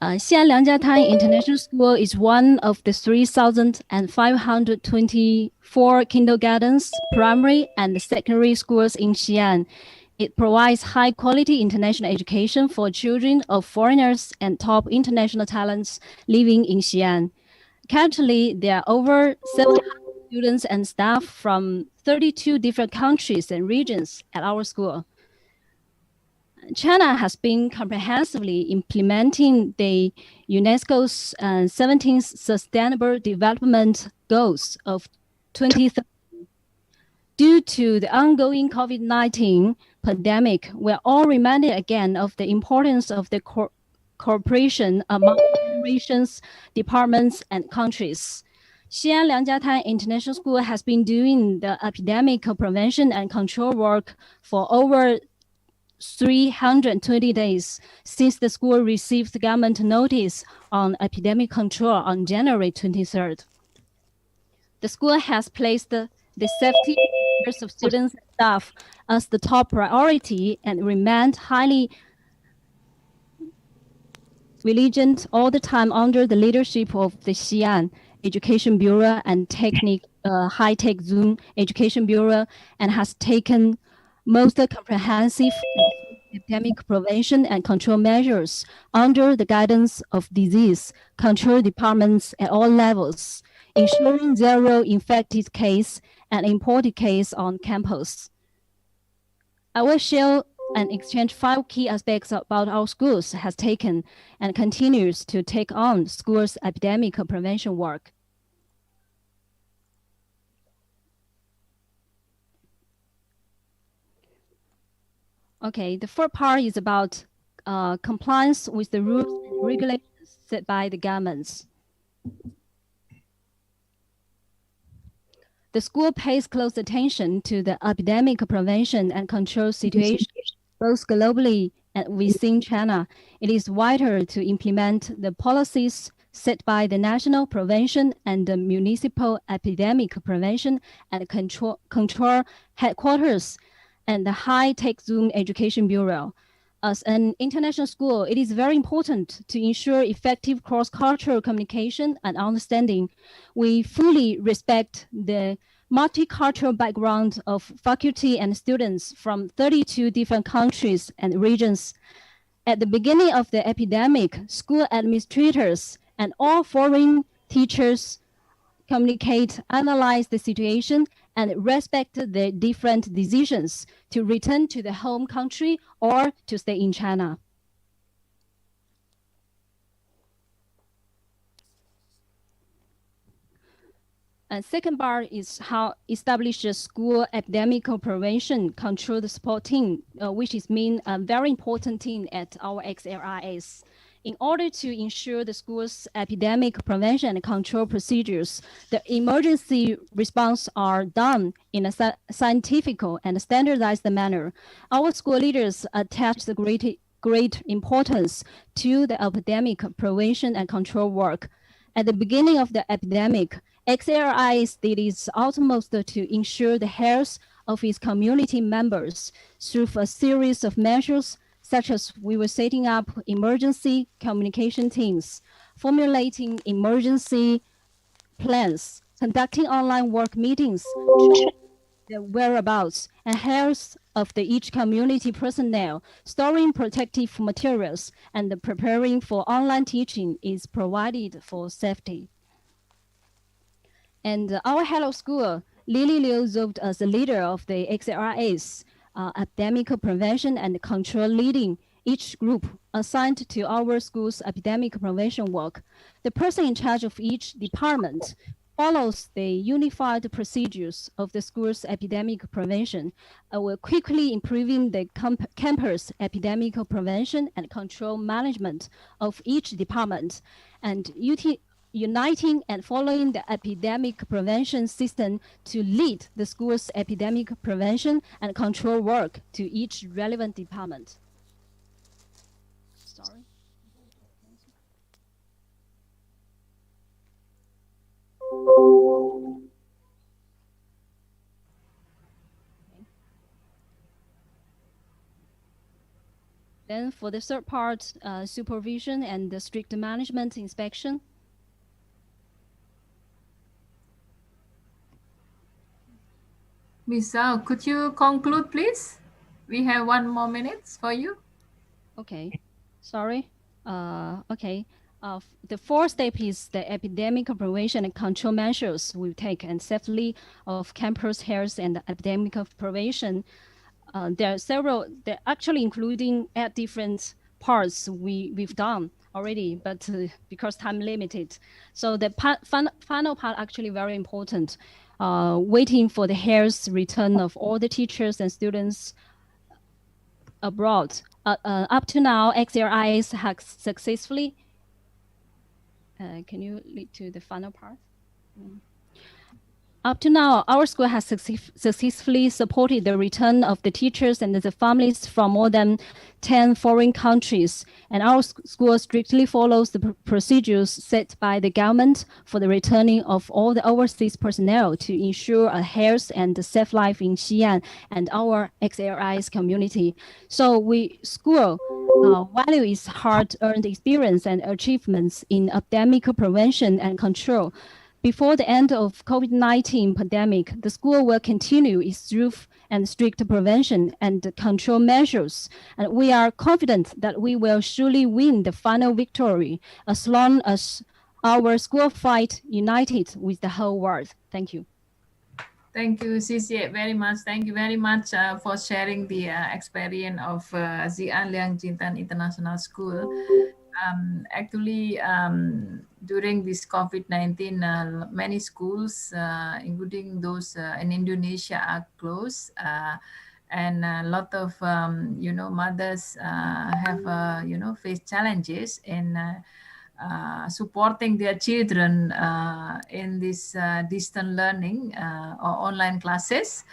Xi'an Liangjian International School is one of the 3,524 kindergartens, primary and secondary schools in Xi'an. It provides high-quality international education for children of foreigners and top international talents living in Xi'an. Currently, there are over 700 students and staff from 32 different countries and regions at our school. China has been comprehensively implementing the UNESCO's 17th Sustainable Development Goals of 2030. Due to the ongoing COVID-19 pandemic, we're all reminded again of the importance of the cooperation among generations, departments, and countries. Xi'an Liangjiatai International School has been doing the epidemic prevention and control work for over 320 days since the school received government notice on epidemic control on January 23rd. The school has placed the safety of students and staff as the top priority and remained highly vigilant all the time under the leadership of the Xi'an Education Bureau and High-Tech Zoom Education Bureau, and has taken most comprehensive epidemic prevention and control measures under the guidance of disease control departments at all levels, ensuring zero infected case and imported case on campus. I will share and exchange 5 key aspects about our schools has taken and continues to take on schools' epidemic prevention work. Okay, the first part is about compliance with the rules and regulations set by the governments. The school pays close attention to the epidemic prevention and control situation, both globally and within China. It is vital to implement the policies set by the National Prevention and the Municipal Epidemic Prevention and Control Headquarters and the High-Tech Zoom Education Bureau. As an international school, it is very important to ensure effective cross-cultural communication and understanding. We fully respect the multicultural background of faculty and students from 32 different countries and regions. At the beginning of the epidemic, school administrators and all foreign teachers communicate, analyze the situation, and respect the different decisions to return to the home country or to stay in China. And second part is how establish a school epidemic prevention control the support team, which is a very important team at our XLRS. In order to ensure the school's epidemic prevention and control procedures, the emergency response are done in a scientific and standardized manner. Our school leaders attach the great importance to the epidemic prevention and control work. At the beginning of the epidemic, XLRIS did its utmost to ensure the health of its community members through a series of measures, such as we were setting up emergency communication teams, formulating emergency plans, conducting online work meetings, the whereabouts and health of each community personnel, storing protective materials, and preparing for online teaching is provided for safety. And our head of school, Lily Liu, served as the leader of the XLRS, epidemic prevention and control, leading each group assigned to our school's epidemic prevention work. The person in charge of each department follows the unified procedures of the school's epidemic prevention, will quickly improving the campus epidemic prevention and control management of each department, and uniting and following the epidemic prevention system to lead the school's epidemic prevention and control work to each relevant department. Sorry. Then for the third part, supervision and the strict management inspection. Miss Zhao, could you conclude, please? We have 1 more minutes for you. Okay, sorry. Okay. The fourth step is the epidemic prevention and control measures we take and safely of campus health and epidemic prevention. There are several, they're actually including 8 different parts we've done already, but because time limited. So the final part actually very important. Waiting for the health return of all the teachers and students abroad. Up to now, XLIs has successfully. Can you lead to the final part? Up to now, our school has successfully supported the return of the teachers and the families from more than 10 foreign countries. And our school strictly follows the procedures set by the government for the returning of all the overseas personnel to ensure a health and safe life in Xi'an and our XLI's community. So school value is hard-earned experience and achievements in epidemic prevention and control. Before the end of COVID-19 pandemic, the school will continue its thorough and strict prevention and control measures. And we are confident that we will surely win the final victory as long as our school fight united with the whole world. Thank you. Thank you, Cici, very much. Thank you very much for sharing the experience of Xi'an Liang Jintan International School. Actually, during this COVID-19, many schools, including those in Indonesia, are closed. And a lot of, mothers have, faced challenges in supporting their children in this distant learning or online classes.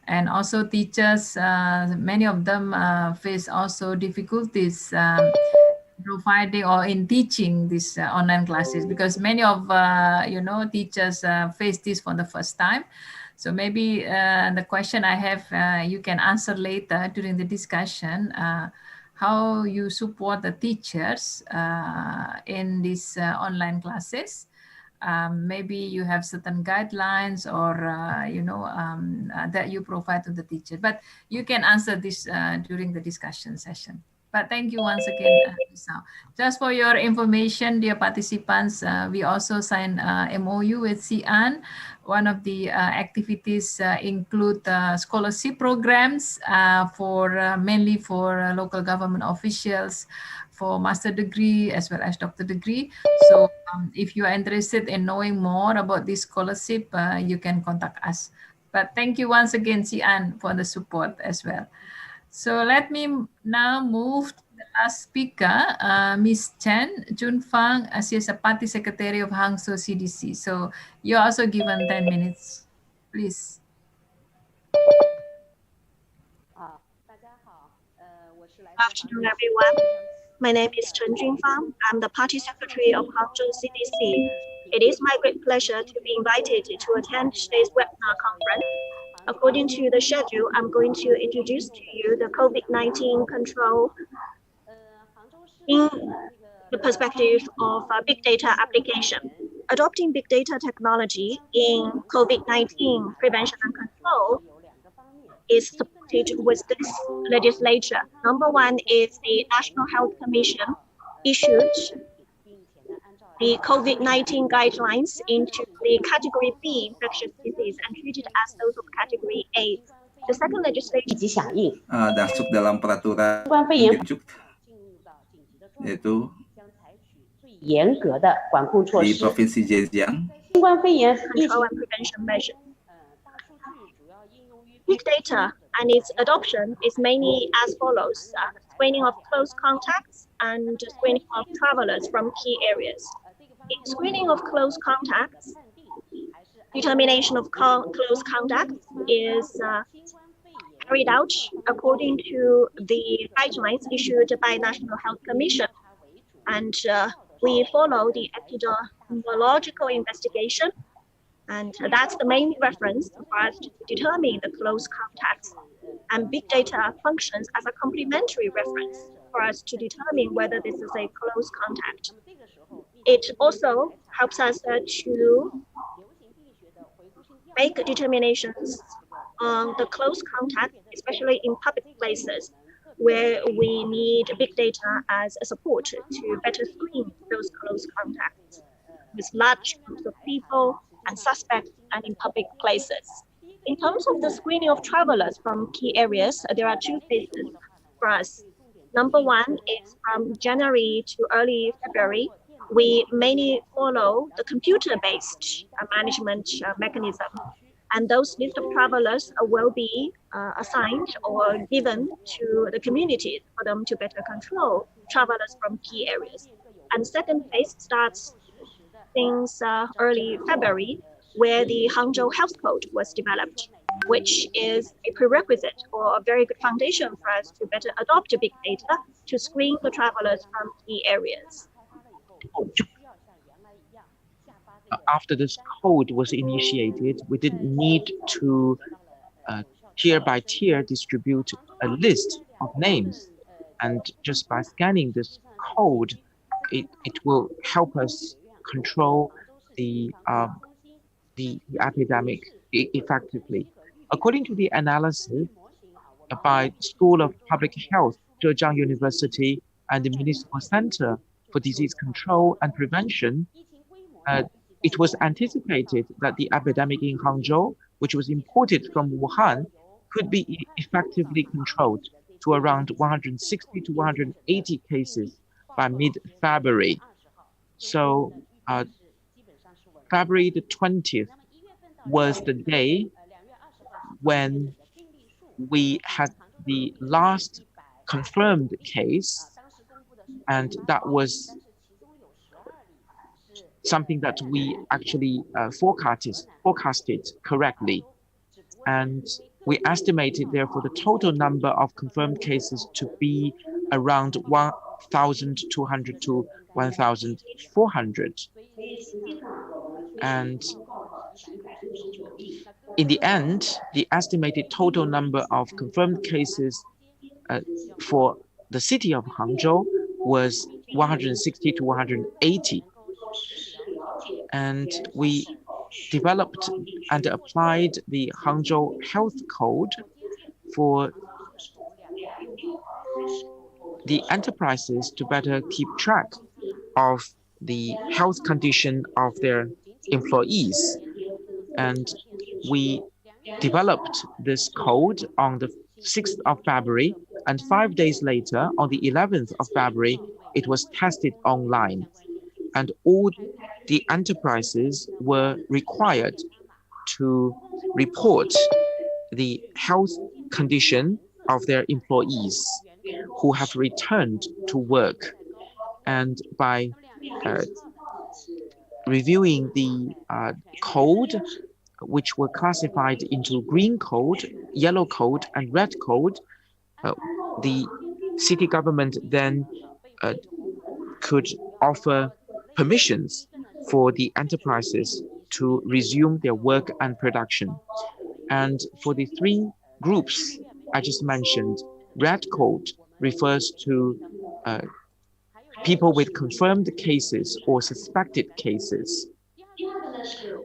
And also teachers, many of them face also difficulties providing or in teaching these online classes, because many of teachers face this for the first time. So maybe the question I have, you can answer later during the discussion, how you support the teachers in these online classes. Maybe you have certain guidelines or that you provide to the teacher, but you can answer this during the discussion session. But thank you once again, Lisa. Just for your information, dear participants, we also signed MOU with Xi'an. One of the activities include scholarship programs for mainly for local government officials for master degree as well as doctor degree. So if you are interested in knowing more about this scholarship, you can contact us. But thank you once again, Xi'an, for the support as well. So let me now move to the last speaker, Ms. Chen Junfang, she is a party secretary of Hangzhou CDC. So you're also given 10 minutes, please. Good afternoon, everyone. My name is Chen Junfang. I'm the party secretary of Hangzhou CDC. It is my great pleasure to be invited to attend today's webinar conference. According to the schedule, I'm going to introduce to you the COVID-19 control in the perspective of big data application. Adopting big data technology in COVID-19 prevention and control is supported with this legislature. Number one is the National Health Commission issued the COVID-19 guidelines into the category B infectious disease and treated as those of category A. The second legislation masuk dalam peraturan Genjuk, yaitu di Provinsi Zhejiang. Control and prevention measures. Big data and its adoption is mainly as follows: screening of close contacts and screening of travelers from key areas. In screening of close contacts, determination of close contacts is carried out according to the guidelines issued by National Health Commission. And we follow the epidemiological investigation, and that's the main reference for us to determine the close contacts. And big data functions as a complementary reference for us to determine whether this is a close contact. It also helps us to make determinations on the close contact, especially in public places, where we need big data as a support to better screen those close contacts with large groups of people and suspects and in public places. In terms of the screening of travelers from key areas, there are two phases for us. Number one is from January to early February. We mainly follow the computer-based management mechanism, and those list of travelers will be assigned or given to the community for them to better control travelers from key areas. And the second phase starts since early February, where the Hangzhou Health Code was developed, which is a prerequisite or a very good foundation for us to better adopt big data to screen the travelers from key areas. After this code was initiated, we didn't need to tier by tier distribute a list of names. And just by scanning this code, it will help us control the epidemic effectively. According to the analysis by School of Public Health, Zhejiang University, and the Municipal Center for Disease Control and Prevention, it was anticipated that the epidemic in Hangzhou, which was imported from Wuhan, could be effectively controlled to around 160 to 180 cases by mid-February. So February the 20th was the day when we had the last confirmed case, and that was something that we actually forecasted correctly. And we estimated, therefore, the total number of confirmed cases to be around 1,200 to 1,400. And in the end, the estimated total number of confirmed cases for the city of Hangzhou was 160 to 180. And we developed and applied the Hangzhou Health Code for the enterprises to better keep track of the health condition of their employees. And we developed this code on the 6th of February, and 5 days later, on the 11th of February, it was tested online. And all the enterprises were required to report the health condition of their employees who have returned to work. And by reviewing the code, which were classified into green code, yellow code, and red code, the city government then could offer permissions for the enterprises to resume their work and production. And for the three groups I just mentioned, red code refers to people with confirmed cases or suspected cases,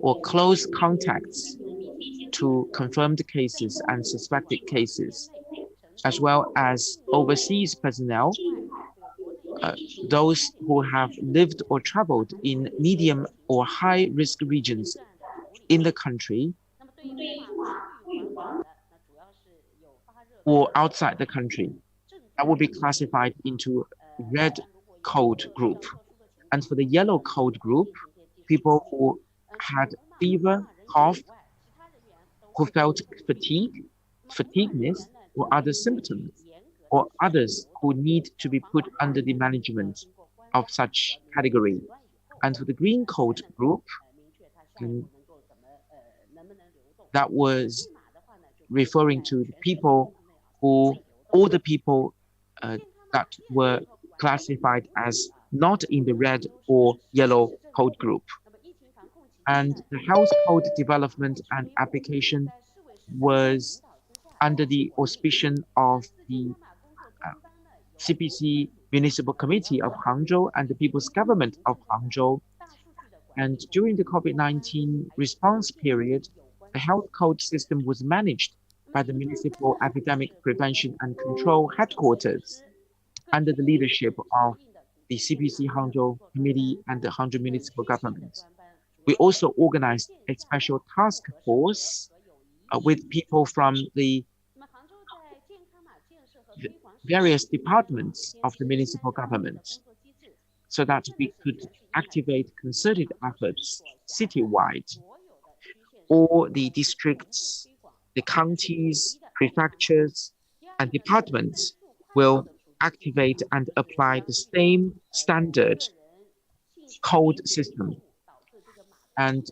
or close contacts to confirmed cases and suspected cases, as well as overseas personnel, those who have lived or traveled in medium or high risk regions in the country or outside the country. That will be classified into red code group. And for the yellow code group, people who had fever, cough, who felt fatigueness, or other symptoms, or others who need to be put under the management of such category. And for the green code group, that was referring to the people who, all the people that were classified as not in the red or yellow code group. And the health code development and application was under the auspice of the CPC Municipal Committee of Hangzhou and the People's Government of Hangzhou. And during the COVID-19 response period, the health code system was managed by the Municipal Epidemic Prevention and Control Headquarters under the leadership of the CPC Hangzhou Committee and the Hangzhou Municipal Government. We also organized a special task force with people from the various departments of the municipal government so that we could activate concerted efforts citywide. All the districts, the counties, prefectures, and departments will activate and apply the same standard code system. And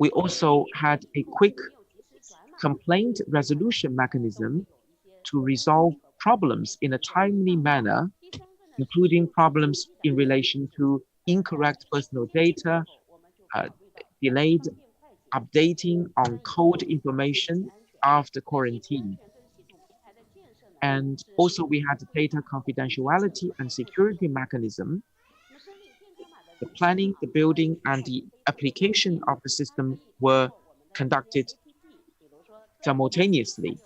we also had a quick complaint resolution mechanism to resolve problems in a timely manner, including problems in relation to incorrect personal data, delayed updating on code information after quarantine. And also we had data confidentiality and security mechanism. The planning, the building, and the application of the system were conducted simultaneously.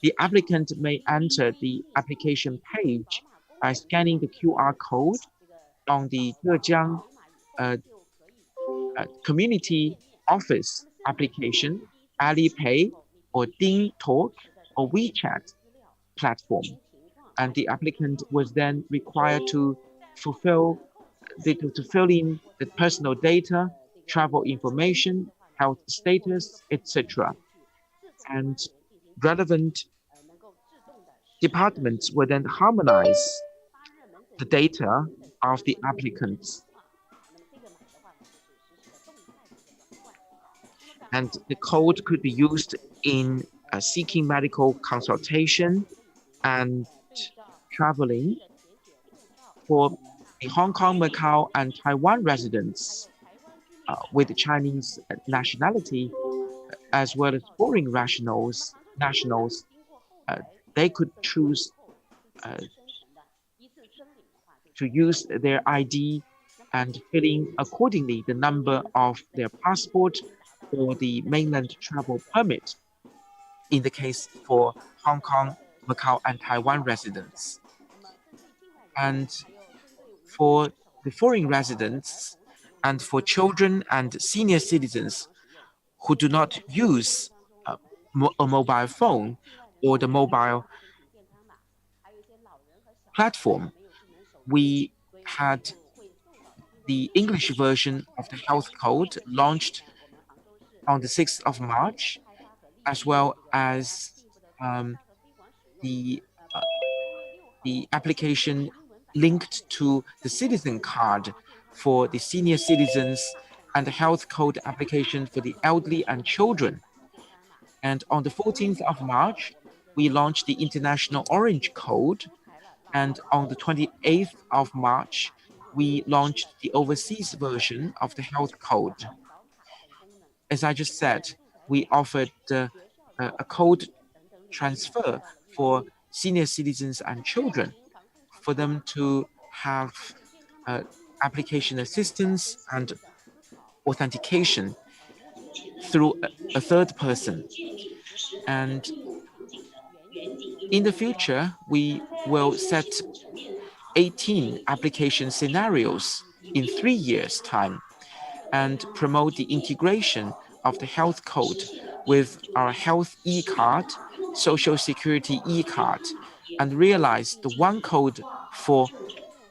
The applicant may enter the application page by scanning the QR code on the Zhejiang Community Office application, Alipay, or DingTalk, or WeChat platform. And the applicant was then required to fill in the personal data, travel information, health status, etc. And relevant departments will then harmonize the data of the applicants. And the code could be used in seeking medical consultation and traveling. For the Hong Kong, Macau, and Taiwan residents with Chinese nationality, as well as foreign nationals, they could choose to use their ID and fill in accordingly the number of their passport or the mainland travel permit in the case for Hong Kong, Macau, and Taiwan residents. And for the foreign residents and for children and senior citizens who do not use a mobile phone or the mobile platform, we had the English version of the health code launched on the 6th of March, as well as the application linked to the citizen card for the senior citizens and the health code application for the elderly and children. And on the 14th of March, we launched the International Orange Code. And on the 28th of March, we launched the overseas version of the health code. As I just said, we offered a code transfer for senior citizens and children for them to have application assistance and authentication through a third person. And in the future, we will set 18 application scenarios in 3 years' time and promote the integration of the health code with our health e-card, social security e-card, and realize the one code for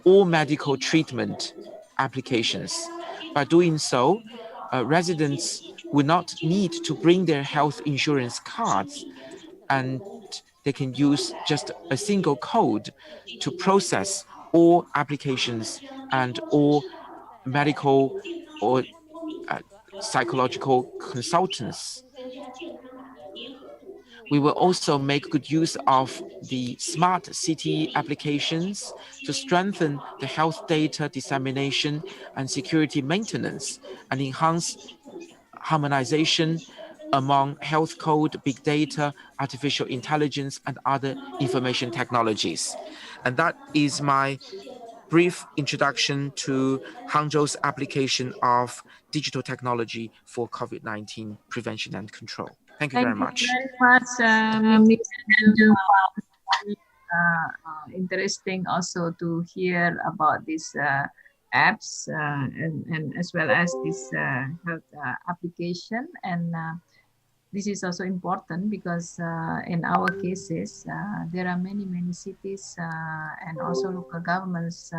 all medical treatment applications. By doing so, residents will not need to bring their health insurance cards, and they can use just a single code to process all applications and all medical or psychological consultants. We will also make good use of the smart city applications to strengthen the health data dissemination and security maintenance and enhance harmonization among health code, big data, artificial intelligence, and other information technologies. And that is my brief introduction to Hangzhou's application of digital technology for COVID-19 prevention and control. Thank you very much. Thank you very much, Ms. Andrew. Interesting also to hear about these apps and as well as this health application. And this is also important because in our cases, there are many cities and also local governments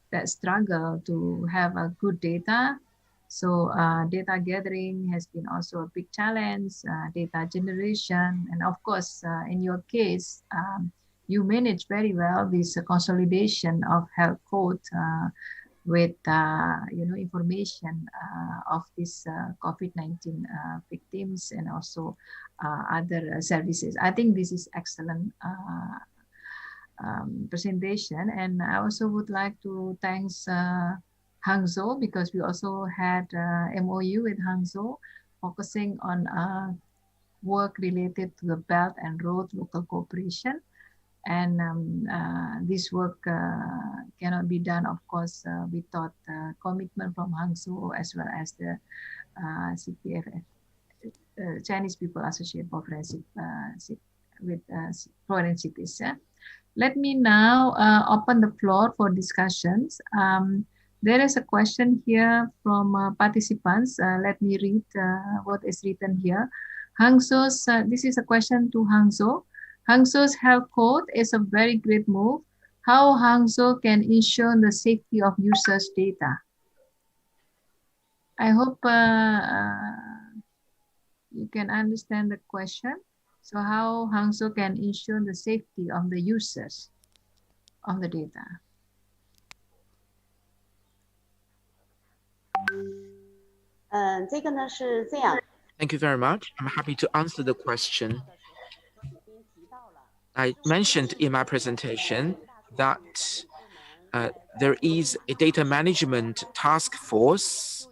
that struggle to have a good data. So data gathering has been also a big challenge, data generation, and of course, in your case, you manage very well this consolidation of health code with information of this COVID-19 victims and also other services. I think this is excellent presentation, and I also would like to thank Hangzhou, because we also had MOU with Hangzhou focusing on work related to the Belt and Road local cooperation. And this work cannot be done, of course, without commitment from Hangzhou as well as the CPF, Chinese People Association for Forensic with foreign cities. Let me now open the floor for discussions. There is a question here from participants. Let me read what is written here. Hangzhou's, this is a question to Hangzhou. Hangzhou's health code is a very great move. How Hangzhou can ensure the safety of users' data? I hope you can understand the question. So how Hangzhou can ensure the safety of the users of the data? Thank you very much. I'm happy to answer the question. I mentioned in my presentation that there is a data management task force,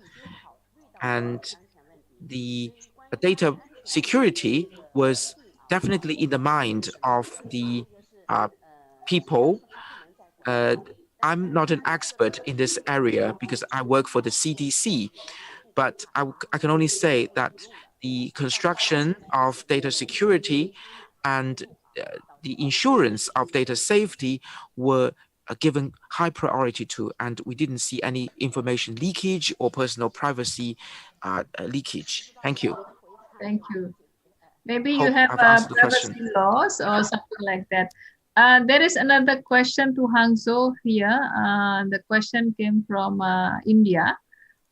and the data security was definitely in the mind of the people. I'm not an expert in this area because I work for the CDC, but I can only say that the construction of data security and the insurance of data safety were given high priority to, and we didn't see any information leakage or personal privacy leakage. Thank you. Thank you. Maybe you Hope have I've answered the privacy question. laws or something like that. There is another question to Hangzhou here. The question came from India.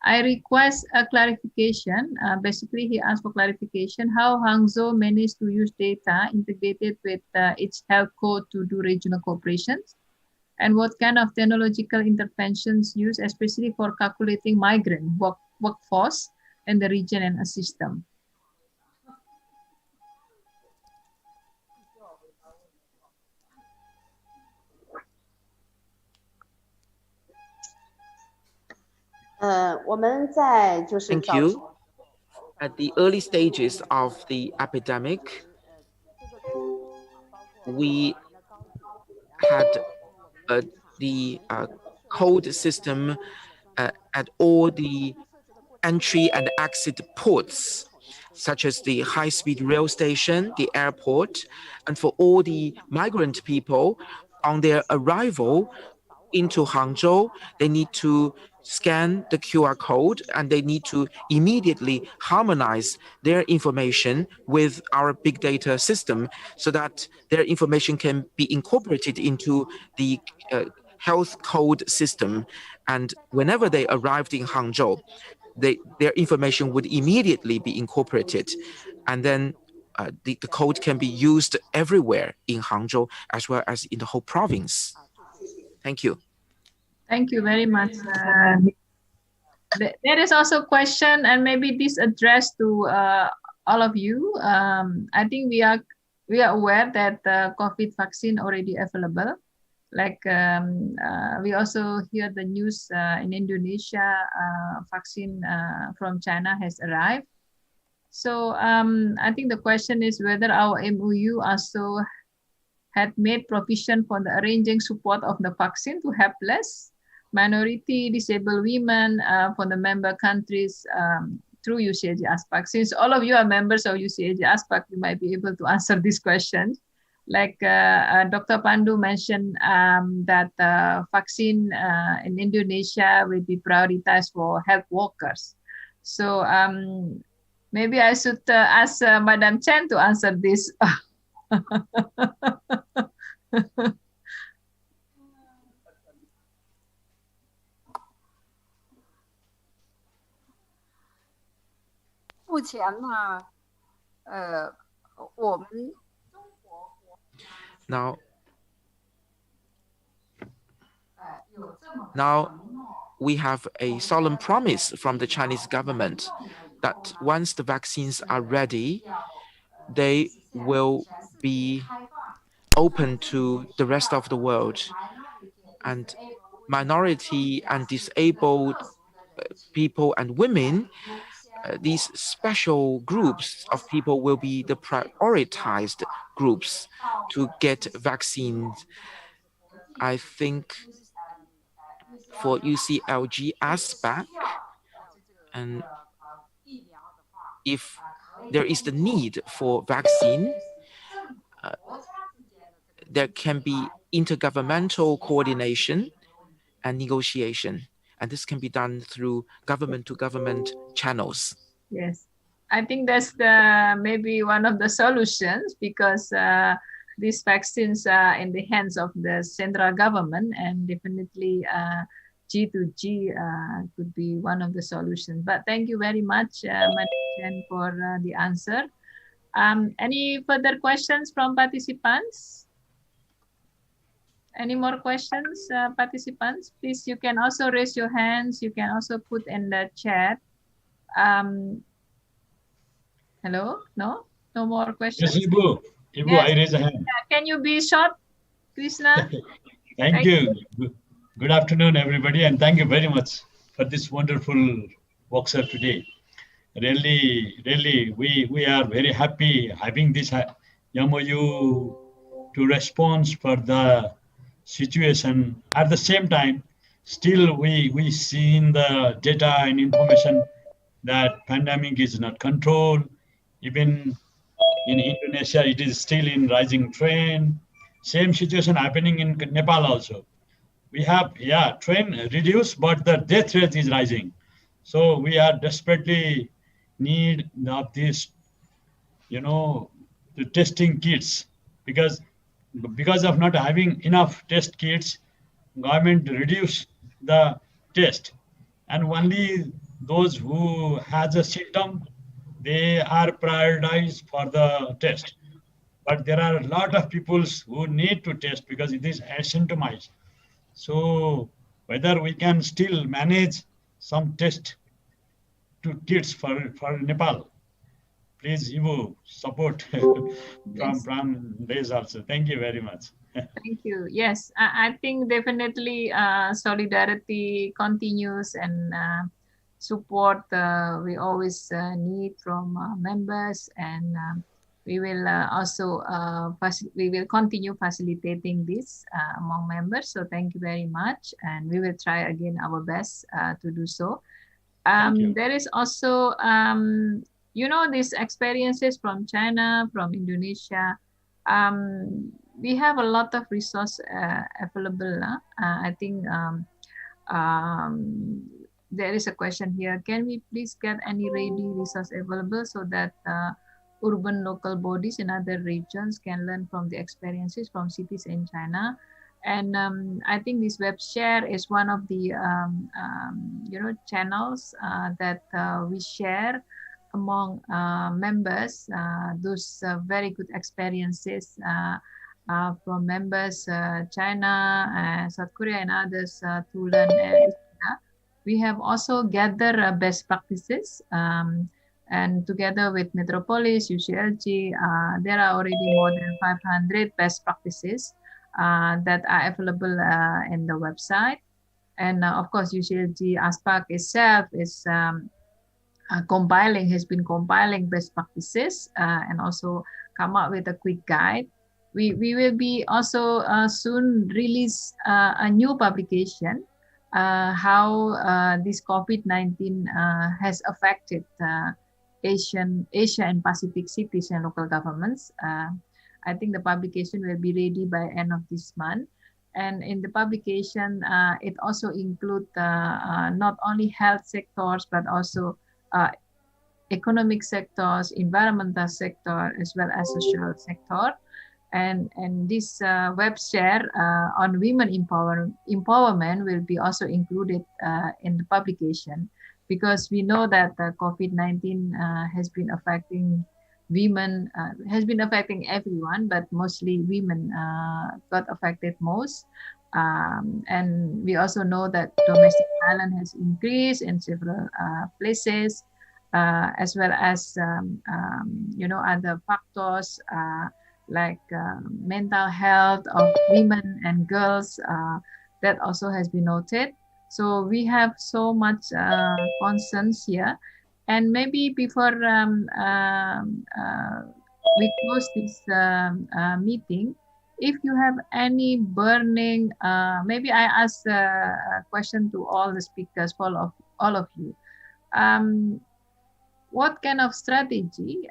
I request a clarification. Basically, he asked for clarification how Hangzhou managed to use data integrated with its health code to do regional cooperations, and what kind of technological interventions used, especially for calculating migrant workforce in the region and a system. Thank you. At the early stages of the epidemic, we had the code system at all the entry and exit ports, such as the high-speed rail station, the airport, and for all the migrant people on their arrival into Hangzhou, they need to scan the QR code and they need to immediately harmonize their information with our big data system so that their information can be incorporated into the health code system. And whenever they arrived in Hangzhou, their information would immediately be incorporated. And then the code can be used everywhere in Hangzhou as well as in the whole province. Thank you. Thank you very much. There is also a question, and maybe this addressed to all of you. I think we are aware that the COVID vaccine already available. Like we also hear the news in Indonesia, vaccine from China has arrived. So I think the question is whether our MOU also had made provision for the arranging support of the vaccine to helpless minority, disabled women for the member countries through UCAG ASPAC. Since all of you are members of UCAG ASPAC, you might be able to answer these questions. Like Dr. Pandu mentioned that vaccine in Indonesia will be prioritized for health workers. So maybe I should ask Madam Chen to answer this. 目前呢，我们 Now we have a solemn promise from the Chinese government that once the vaccines are ready, they will be open to the rest of the world. And minority and disabled people and women, these special groups of people will be the prioritized groups to get vaccines. I think for UCLG ASPAC, and if there is the need for vaccine, there can be intergovernmental coordination and negotiation. And this can be done through government-to-government channels. Yes, I think that's the maybe one of the solutions, because these vaccines are in the hands of the central government, and definitely G2G could be one of the solutions. But thank you very much, Madam Chen, for the answer. Any further questions from participants? Any more questions, participants? Please, you can also raise your hands. You can also put in the chat. Hello? No? No more questions? Yes, Ibu. Ibu, yes. I raise a hand. Can you be short, Krishna? Thank you. Good afternoon, everybody, and thank you very much for this wonderful workshop today. Really, we are very happy having this MOU to respond for the situation. At the same time, still we see in the data and information that pandemic is not controlled. Even in Indonesia, it is still in rising trend. Same situation happening in Nepal also. We have, trend reduced, but the death rate is rising. So we are desperately need of this, the testing kits, because of not having enough test kits, government reduce the test, and only those who has a symptom, they are prioritized for the test. But there are a lot of people who need to test because it is asymptomatic. So whether we can still manage some test to kits for Nepal, please, Ibu, support from this also. Thank you very much. Thank you. Yes, I think definitely solidarity continues, and support we always need from members, and we will also we will continue facilitating this among members. So thank you very much, and we will try again our best to do so. There is also these experiences from China, from Indonesia. We have a lot of resource available. I think there is a question here. Can we please get any ready resource available so that urban local bodies in other regions can learn from the experiences from cities in China? And I think this web share is one of the channels that we share among members, those very good experiences from members, China, South Korea, and others to learn. We have also gathered best practices, and together with Metropolis, UCLG, there are already more than 500 best practices that are available in the website. And of course, UCLG ASPAC itself is has been compiling best practices and also come up with a quick guide. We will be also soon release a new publication how this COVID-19 has affected Asia and Pacific cities and local governments. I think the publication will be ready by end of this month. And in the publication, it also includes not only health sectors, but also economic sectors, environmental sector, as well as social sector. And this web share on women empowerment will be also included in the publication, because we know that COVID-19 has been affecting women, has been affecting everyone, but mostly women got affected most. And we also know that domestic violence has increased in several places, as well as other factors like mental health of women and girls, that also has been noted. So we have so much concerns here. And maybe before we close this meeting, if you have any burning, maybe I ask a question to all the speakers, for all of you. What kind of strategy?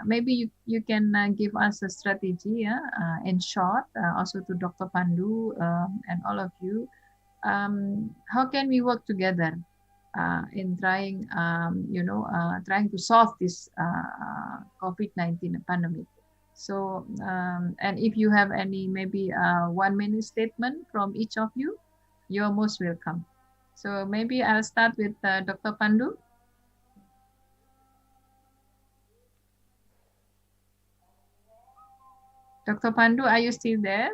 Maybe you can give us a strategy, in short, also to Dr. Pandu and all of you. How can we work together in trying, trying to solve this COVID-19 pandemic? So, and if you have any, maybe 1-minute statement from each of you, you're most welcome. So maybe I'll start with Dr. Pandu. Dr. Pandu, are you still there?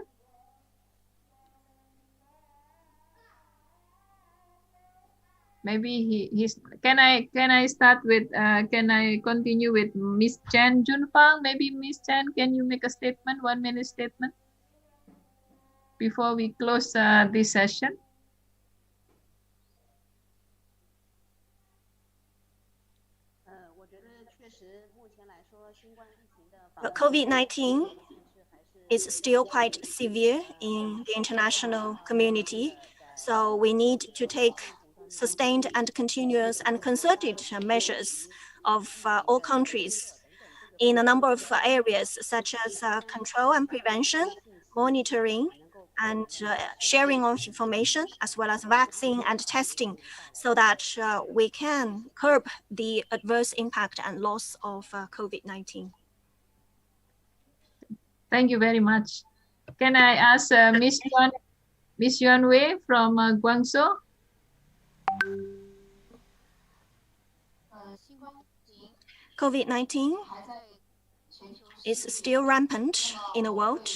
Maybe he's. Can I start with? Can I continue with Miss Chen Junfang? Maybe Miss Chen, can you make a statement, 1-minute statement, before we close this session? COVID-19 is still quite severe in the international community, so we need to take sustained and continuous and concerted measures of all countries in a number of areas, such as control and prevention, monitoring, and sharing of information, as well as vaccine and testing, so that we can curb the adverse impact and loss of COVID-19. Thank you very much. Can I ask Miss Yuan Wei from Guangzhou? COVID-19 is still rampant in the world.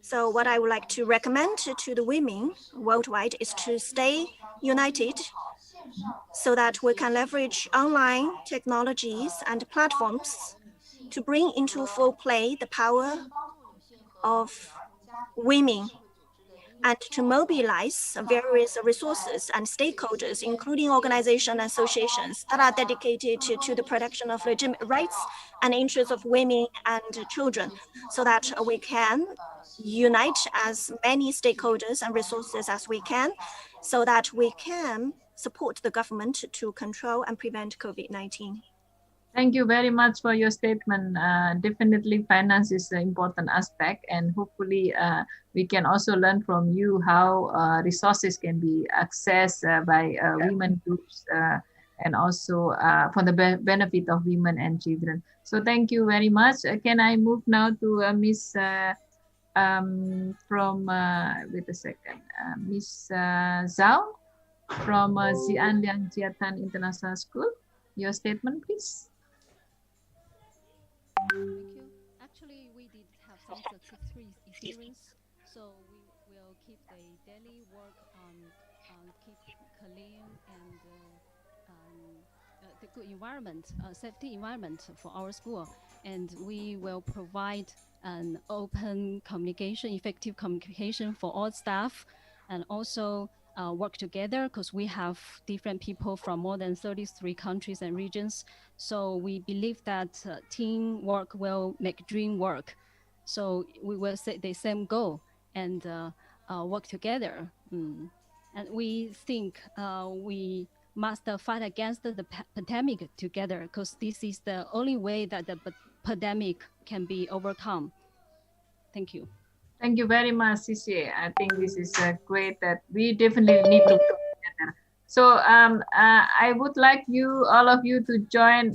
So what I would like to recommend to the women worldwide is to stay united, so that we can leverage online technologies and platforms to bring into full play the power of women, and to mobilize various resources and stakeholders, including organizations and associations that are dedicated to the protection of legitimate rights and interests of women and children, so that we can unite as many stakeholders and resources as we can, so that we can support the government to control and prevent COVID-19. Thank you very much for your statement. Definitely finance is an important aspect, and hopefully we can also learn from you how resources can be accessed by women groups and also for the benefit of women and children. So thank you very much. Can I move now to Miss from, wait a second, Miss Zhao from Xi'an Liang Jiatan International School. Your statement, please. Thank you. Actually, we did have some successful experience, so we will keep the daily work keep clean and the good environment, safety environment for our school, and we will provide an open communication, effective communication for all staff, and also work together, because we have different people from more than 33 countries and regions. So we believe that teamwork will make dream work. So we will set the same goal, and work together. And we think we must fight against the pandemic together, because this is the only way that the pandemic can be overcome. Thank you. Thank you very much, Cici. I think this is great that we definitely need to work together. So I would like you, all of you, to join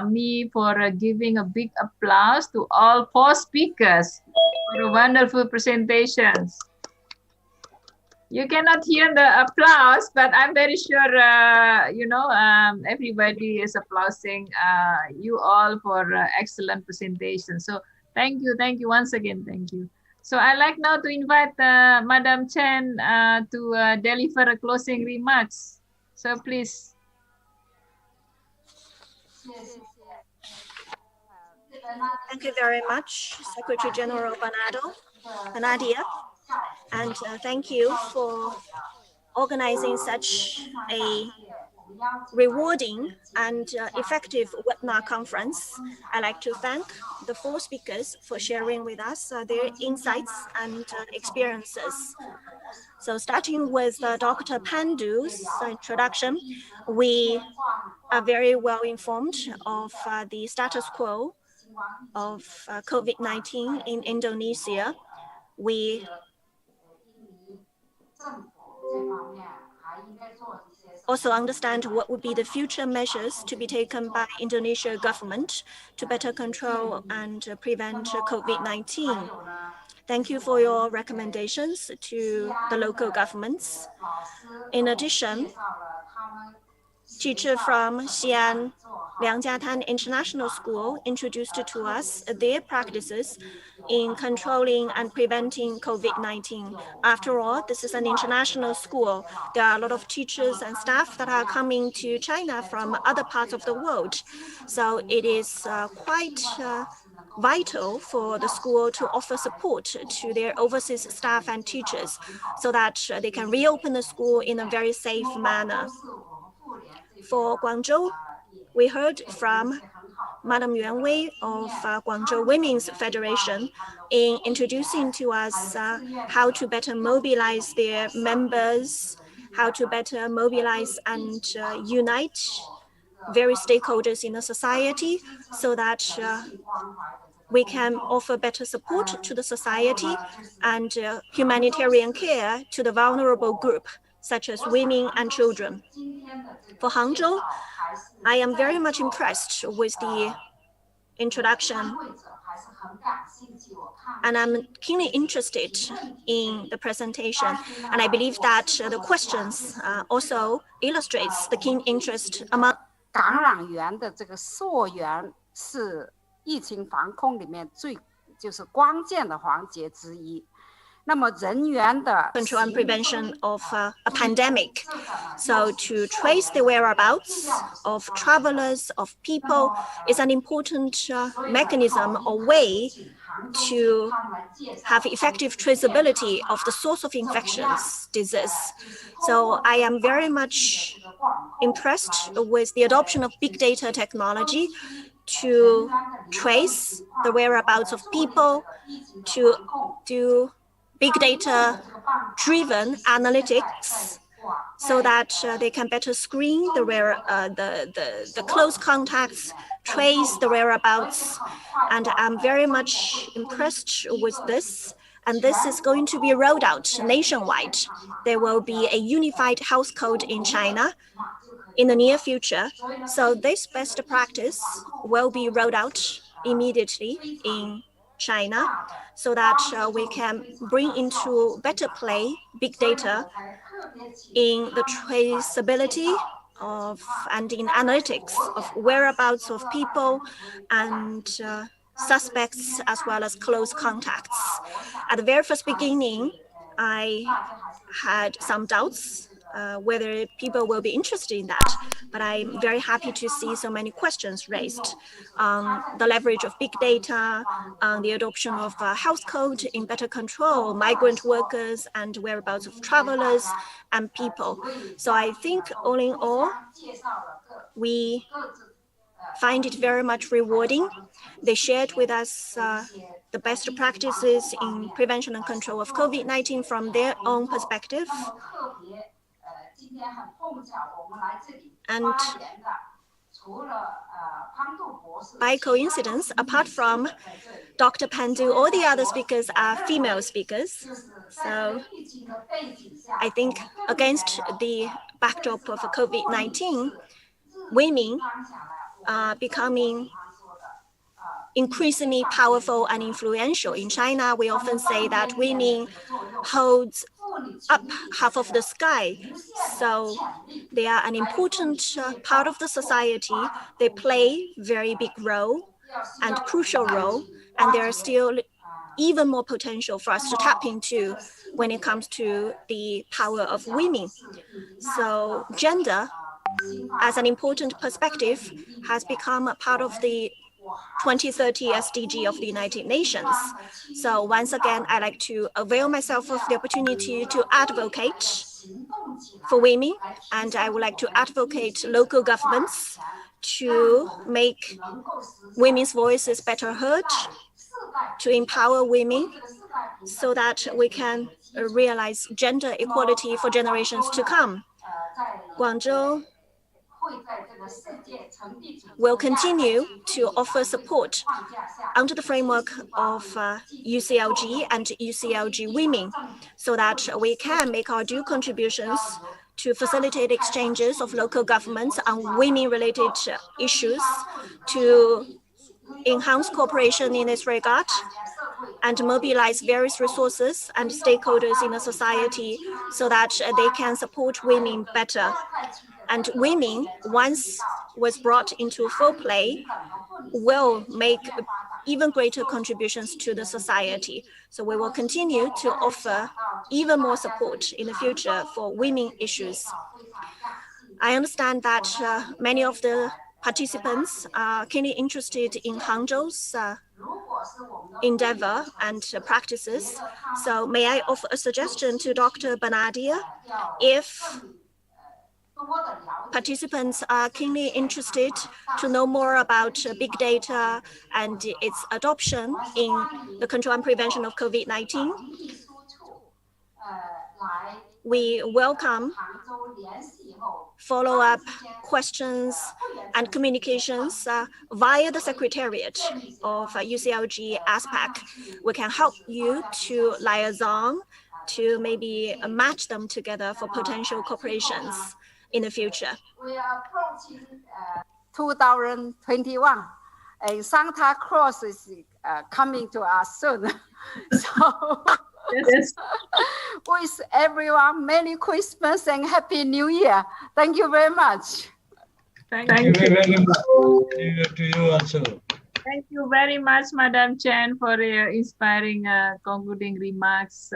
me for giving a big applause to all 4 speakers for wonderful presentations. You cannot hear the applause, but I'm very sure, everybody is applauding you all for excellent presentation. So thank you once again, thank you. So I'd like now to invite Madam Chen to deliver a closing remarks. So please. Thank you very much, Secretary General Banadia, and thank you for organizing such a rewarding and effective webinar conference. I'd like to thank the 4 speakers for sharing with us their insights and experiences. So starting with Dr. Pandu's introduction, we are very well informed of the status quo of COVID-19 in Indonesia. We also understand what would be the future measures to be taken by Indonesia government to better control and prevent COVID-19. Thank you for your recommendations to the local governments. In addition, teacher from Xi'an Liangjiatan International School introduced to us their practices in controlling and preventing COVID-19. After all, this is an international school. There are a lot of teachers and staff that are coming to China from other parts of the world. So it is quite vital for the school to offer support to their overseas staff and teachers so that they can reopen the school in a very safe manner. For Guangzhou, we heard from Madam Yuan Wei of Guangzhou Women's Federation in introducing to us how to better mobilize their members, how to better mobilize and unite various stakeholders in the society so that we can offer better support to the society and humanitarian care to the vulnerable group, such as women and children. For Hangzhou, I am very much impressed with the introduction, and I'm keenly interested in the presentation. And I believe that the questions also illustrates the keen interest among 感染源的这个溯源是疫情防控里面就是关键的环节之一。那么人员的 control and prevention of a pandemic. So to trace the whereabouts of travelers, of people, is an important mechanism or way to have effective traceability of the source of infections, disease. So I am very much impressed with the adoption of big data technology to trace the whereabouts of people, to do big data driven analytics so that they can better screen the close contacts, trace the whereabouts. And I'm very much impressed with this. And this is going to be rolled out nationwide. There will be a unified health code in China in the near future. So this best practice will be rolled out immediately in China so that we can bring into better play big data in the traceability of and in analytics of whereabouts of people and suspects as well as close contacts. At the very first beginning, I had some doubts whether people will be interested in that, but I'm very happy to see so many questions raised on the leverage of big data, on the adoption of a health code in better control migrant workers and whereabouts of travelers and people. So I think all in all, we find it very much rewarding. They shared with us the best practices in prevention and control of COVID-19 from their own perspective. And by coincidence, apart from Dr. Pandu, all the other speakers are female speakers. So I think against the backdrop of COVID-19, women are becoming increasingly powerful and influential. In China, we often say that women hold up half of the sky. So they are an important part of the society. They play very big role and crucial role, and there are still even more potential for us to tap into when it comes to the power of women. So gender, as an important perspective, has become a part of the 2030 SDG of the United Nations. So once again, I like to avail myself of the opportunity to advocate for women, and I would like to advocate local governments to make women's voices better heard, to empower women so that we can realize gender equality for generations to come. Guangzhou will continue to offer support under the framework of UCLG and UCLG Women so that we can make our due contributions to facilitate exchanges of local governments on women-related issues, to enhance cooperation in this regard, and mobilize various resources and stakeholders in the society so that they can support women better. And women, once was brought into full play, will make even greater contributions to the society. So we will continue to offer even more support in the future for women issues. I understand that many of the participants are keenly interested in Hangzhou's endeavor and practices. So may I offer a suggestion to Dr. Banadia? If participants are keenly interested to know more about big data and its adoption in the control and prevention of COVID-19, we welcome follow-up questions and communications via the Secretariat of UCLG ASPAC. We can help you to liaison, to maybe match them together for potential cooperations in the future. We are approaching 2021, and Santa Claus is coming to us soon. So yes. wish everyone Merry Christmas and Happy New Year. Thank you very much. Thank you very much to you also. Thank you very much, Madam Chen, for your inspiring concluding remarks.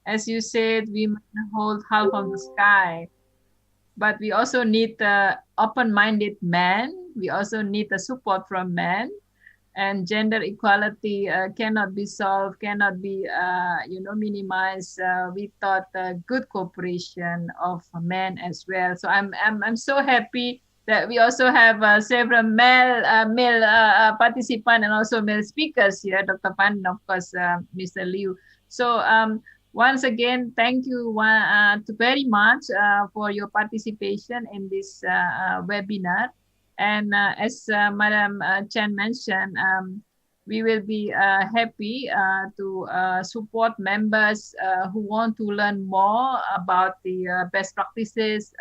As you said, women hold half of the sky. But we also need open-minded men. We also need the support from men. And gender equality cannot be solved, cannot be minimized without good cooperation of men as well. So I'm so happy that we also have several male participants and also male speakers here, Dr. Pan and of course Mr. Liu. So once again, thank you very much for your participation in this webinar. And as Madam Chen mentioned, we will be happy to support members who want to learn more about the best practices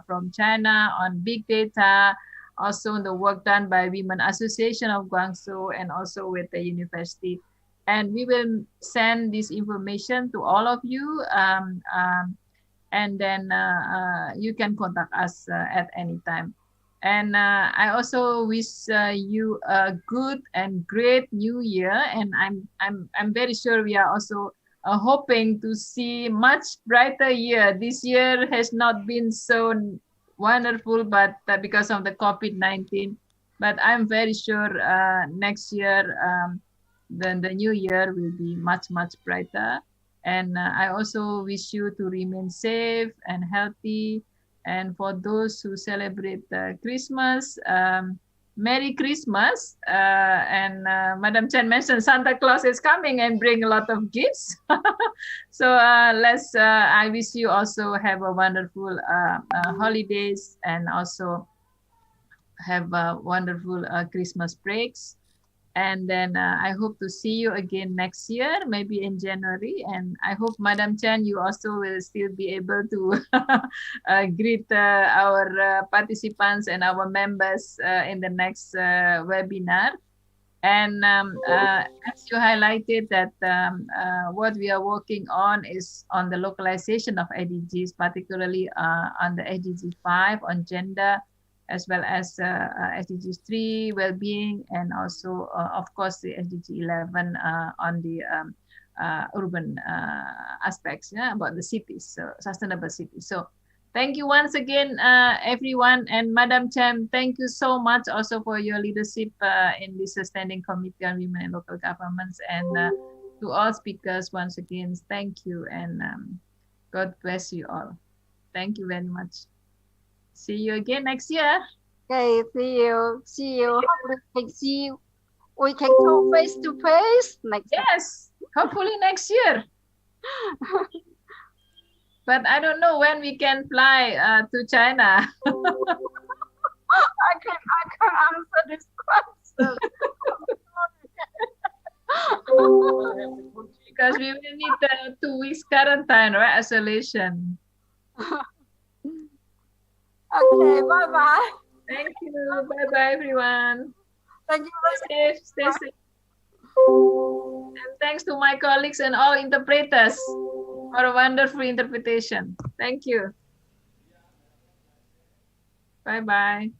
from China on big data, also the work done by Women Association of Guangzhou and also with the university. And we will send this information to all of you. And then you can contact us at any time. And I also wish you a good and great new year. And I'm very sure we are also hoping to see much brighter year. This year has not been so wonderful, but because of the COVID-19. But I'm very sure next year, then the new year will be much, much brighter. And I also wish you to remain safe and healthy. And for those who celebrate Christmas, Merry Christmas. And Madam Chen mentioned Santa Claus is coming and bring a lot of gifts. So I wish you also have a wonderful holidays, and also have wonderful Christmas breaks. And then I hope to see you again next year, maybe in January. And I hope, Madam Chen, you also will still be able to greet our participants and our members in the next webinar. And as you highlighted that what we are working on is on the localization of SDGs, particularly on the SDG 5 on gender, as well as SDG 3 well-being, and also of course the SDG 11 on the urban aspects, yeah, about the cities, so sustainable cities. So thank you once again, everyone. And Madam Chen, thank you so much also for your leadership in this Standing Committee on Women and Local Governments. And to all speakers, once again, thank you, and God bless you all. Thank you very much. See you again next year. Okay, see you. See you. Hopefully we can see you. We can talk face to face next. Yes, hopefully next year. But I don't know when we can fly to China. I can't answer this question. Because we will need 2 weeks quarantine, right? Isolation. Okay, bye-bye. Thank you. Bye-bye, everyone. Thank you. Stay safe. Stay safe. And thanks to my colleagues and all interpreters for a wonderful interpretation. Thank you. Bye-bye.